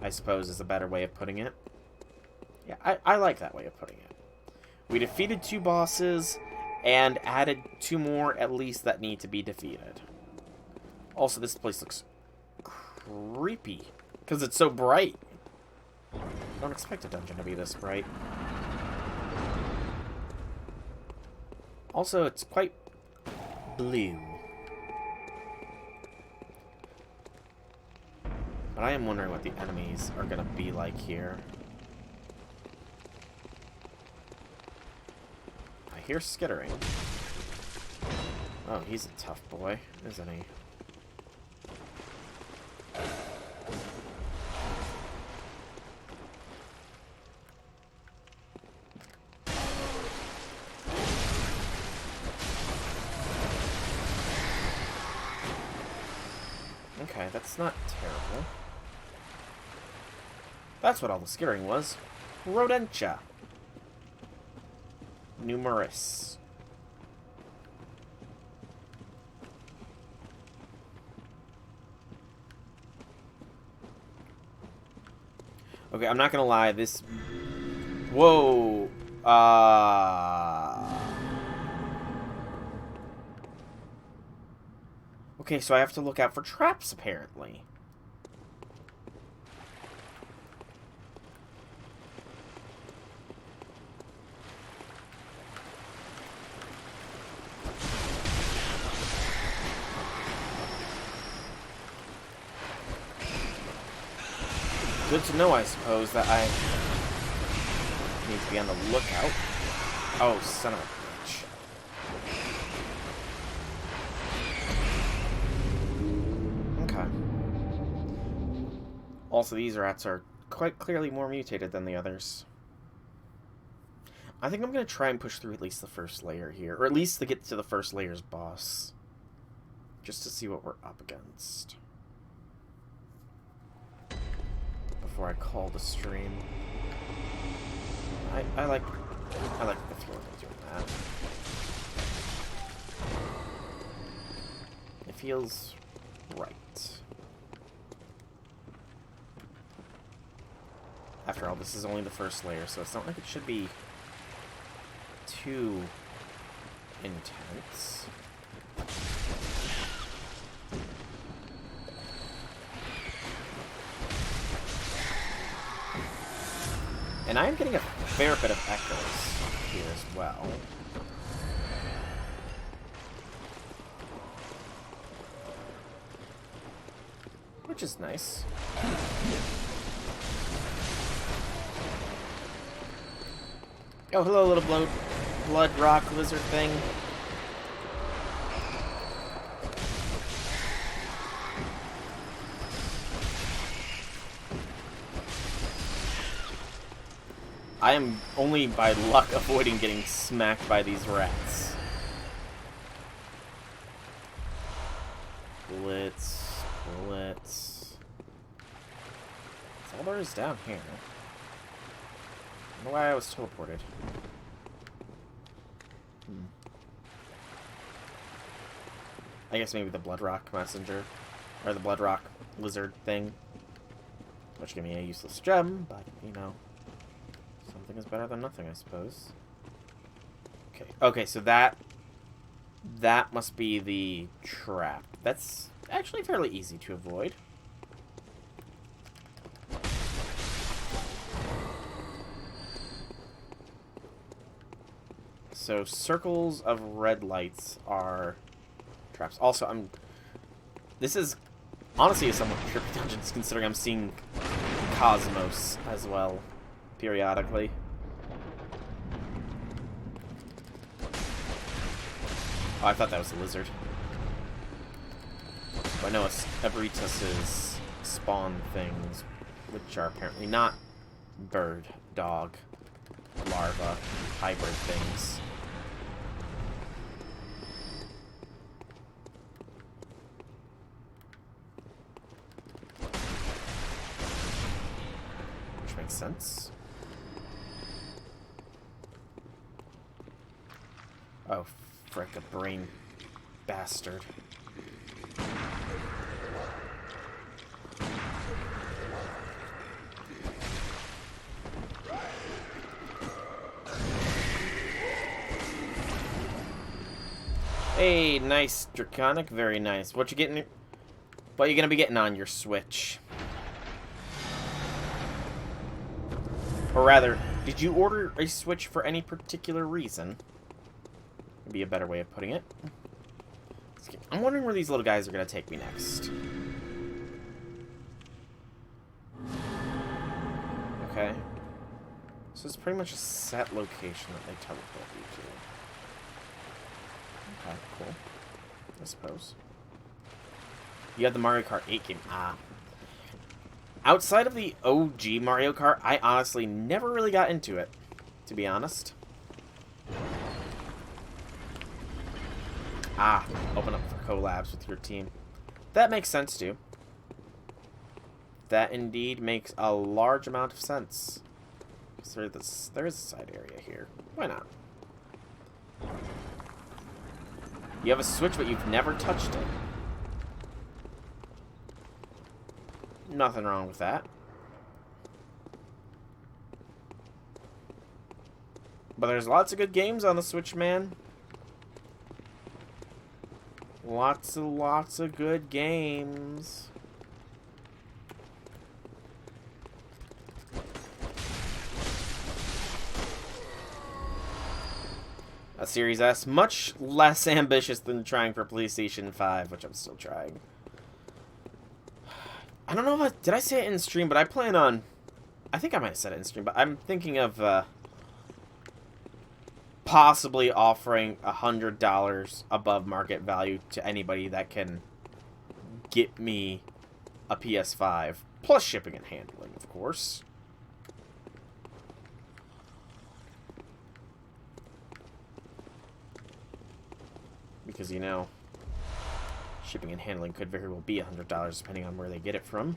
I suppose is a better way of putting it. Yeah, I like that way of putting it. We defeated 2 bosses and added 2 more at least that need to be defeated. Also, this place looks creepy because it's so bright. I don't expect a dungeon to be this bright. Also, it's quite blue. But I am wondering what the enemies are going to be like here. I hear skittering. Oh, he's a tough boy, isn't he? Okay, that's not terrible. That's what all the skittering was. Rodentia. Numerous. Okay, I'm not gonna lie, this... Whoa! Okay, so I have to look out for traps, apparently. Good to know, I suppose, that I need to be on the lookout. Oh, son of a bitch. Okay. Also, these rats are quite clearly more mutated than the others. I think I'm going to try and push through at least the first layer here. Or at least to get to the first layer's boss. Just to see what we're up against. Before I call the stream. I like the feeling of doing that. It feels right. After all, this is only the first layer, so it's not like it should be too intense. And I am getting a fair bit of echoes here as well. Which is nice. Oh, hello, little blood rock lizard thing. I am only by luck avoiding getting smacked by these rats. Blitz, blitz. That's all there is down here. I don't know why I was teleported. I guess maybe the Bloodrock messenger, or the Bloodrock lizard thing, which gave me a useless gem, but, you know, something is better than nothing, I suppose. Okay, so that must be the trap. That's actually fairly easy to avoid. So circles of red lights are traps. Also, this is honestly a somewhat trippy dungeon, considering I'm seeing Cosmos as well, periodically. Oh, I thought that was a lizard. But no, it's Ebritus's spawn things, which are apparently not bird, dog, larva, hybrid things. Which makes sense. Oh, frick, a brain bastard. Hey, nice, Draconic, very nice. What you getting? What you gonna be getting on your Switch? Or rather, did you order a Switch for any particular reason? Would be a better way of putting it. I'm wondering where these little guys are gonna take me next. Okay. So it's pretty much a set location that they teleport you to. Okay, cool. I suppose. You have the Mario Kart 8 game. Ah. Outside of the OG Mario Kart, I honestly never really got into it, to be honest. Ah, open up for collabs with your team. That makes sense, too. That indeed makes a large amount of sense. So there is a side area here. Why not? You have a Switch, but you've never touched it. Nothing wrong with that. But there's lots of good games on the Switch, man. Lots of good games. A Series S, much less ambitious than trying for PlayStation 5, which I'm still trying. I don't know if did I say it in stream, but I plan on... I think I might have said it in stream, but I'm thinking of possibly offering $100 above market value to anybody that can get me a PS5. Plus shipping and handling, of course. Because, you know, shipping and handling could very well be $100 depending on where they get it from.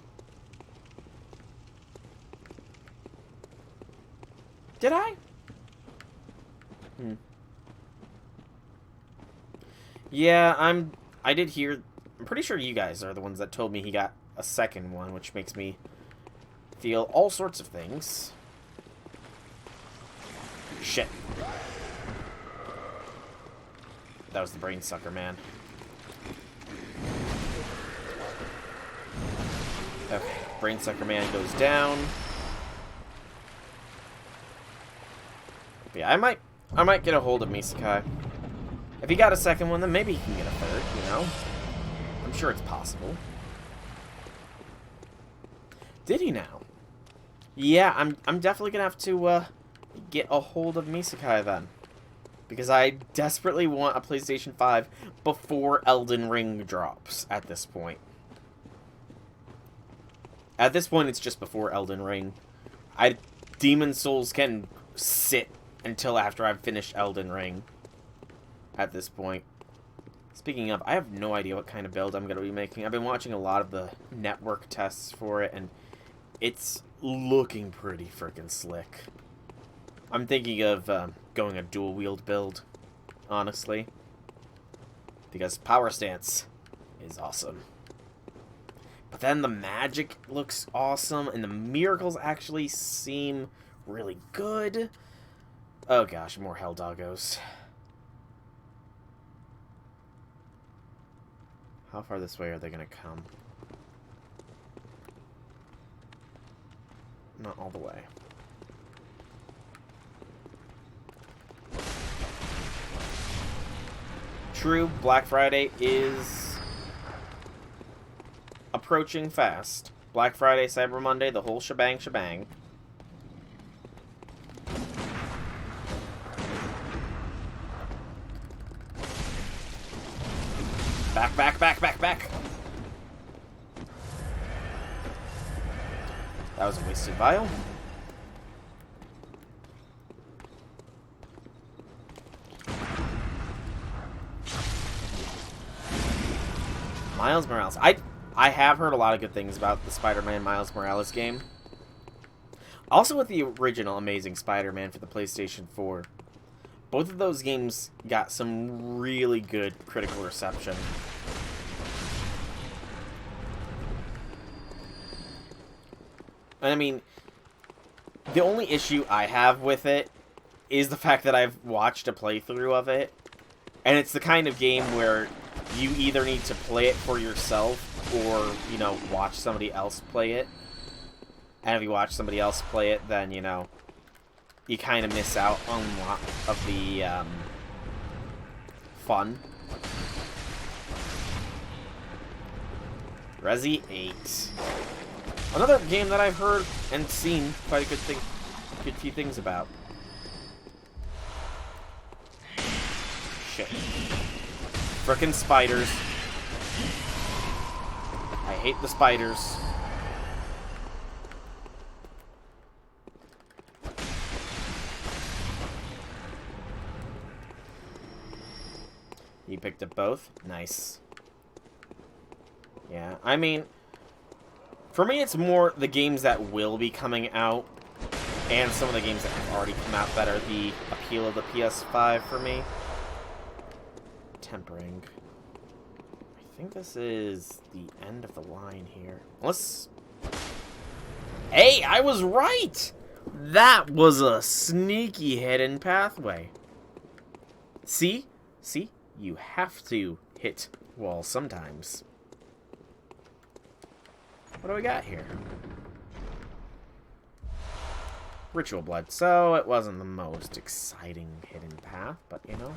Did I? Yeah, I did hear... I'm pretty sure you guys are the ones that told me he got a second one, which makes me feel all sorts of things. Shit. That was the brain sucker, man. Okay, brain sucker man goes down. But yeah, I might get a hold of Misakai. If he got a second one, then maybe he can get a third, you know? I'm sure it's possible. Did he now? Yeah, I'm definitely gonna have to get a hold of Misakai then. Because I desperately want a PlayStation 5 before Elden Ring drops at this point. At this point, it's just before Elden Ring. Demon Souls can sit until after I've finished Elden Ring. At this point. Speaking of, I have no idea what kind of build I'm going to be making. I've been watching a lot of the network tests for it, and it's looking pretty freaking slick. I'm thinking of going a dual-wield build, honestly. Because Power Stance is awesome. But then the magic looks awesome, and the miracles actually seem really good. Oh gosh, more hell doggos. How far this way are they going to come? Not all the way. True, Black Friday is approaching fast. Black Friday, Cyber Monday, the whole shebang. Back, back, back, back, back. That was a wasted vial. Miles Morales. I have heard a lot of good things about the Spider-Man Miles Morales game. Also with the original Amazing Spider-Man for the PlayStation 4. Both of those games got some really good critical reception. And I mean, the only issue I have with it is the fact that I've watched a playthrough of it. And it's the kind of game where you either need to play it for yourself or, you know, watch somebody else play it. And if you watch somebody else play it, then, you know, you kind of miss out on a lot of the fun. Resi 8. Another game that I've heard and seen quite a good few things about. Shit. Frickin' spiders. I hate the spiders. You picked up both? Nice. Yeah, I mean, for me it's more the games that will be coming out and some of the games that have already come out that are the appeal of the PS5 for me. Tempering. I think this is the end of the line here. Unless... Hey, I was right! That was a sneaky hidden pathway. See? See? You have to hit walls sometimes. What do we got here? Ritual blood. So it wasn't the most exciting hidden path, but you know.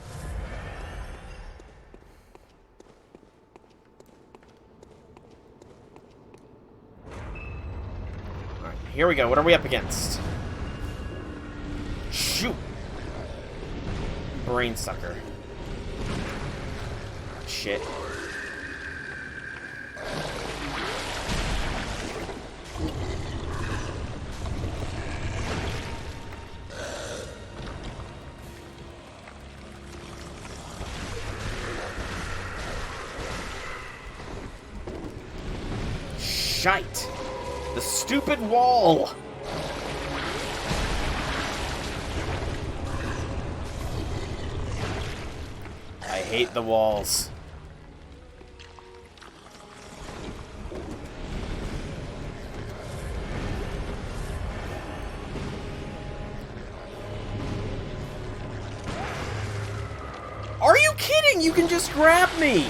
Alright, here we go. What are we up against? Shoot! Brain sucker. Shit. Shite! The stupid wall! I hate the walls. Are you kidding? You can just grab me!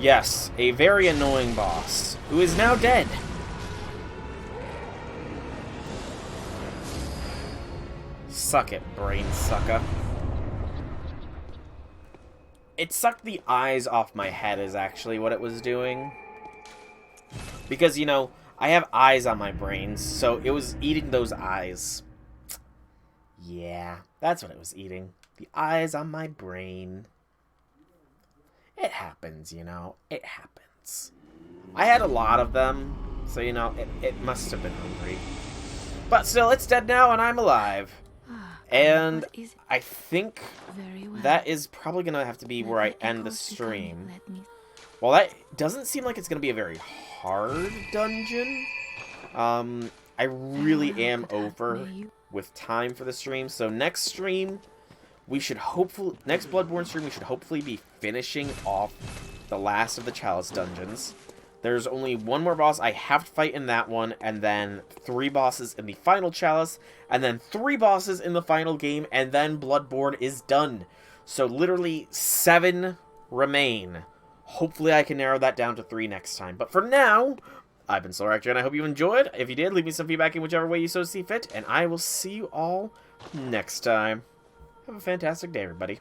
Yes, a very annoying boss, who is now dead. Suck it, brain sucker. It sucked the eyes off my head is actually what it was doing. Because, you know, I have eyes on my brain, so it was eating those eyes. Yeah, that's what it was eating. The eyes on my brain. It happens, you know. It happens. I had a lot of them, so, you know, it must have been hungry. But still, it's dead now, and I'm alive. And I think that is probably going to have to be where I end the stream. Well, that doesn't seem like it's going to be a very hard dungeon. I really am over with time for the stream, so next stream... we should hopefully... next Bloodborne stream, we should hopefully be finishing off the last of the Chalice dungeons. There's only one more boss I have to fight in that one, and then 3 bosses in the final chalice, and then 3 bosses in the final game, and then Bloodborne is done. So literally 7 remain. Hopefully I can narrow that down to 3 next time. But for now, I've been Soulractor, and I hope you enjoyed. If you did, leave me some feedback in whichever way you so see fit, and I will see you all next time. Have a fantastic day, everybody.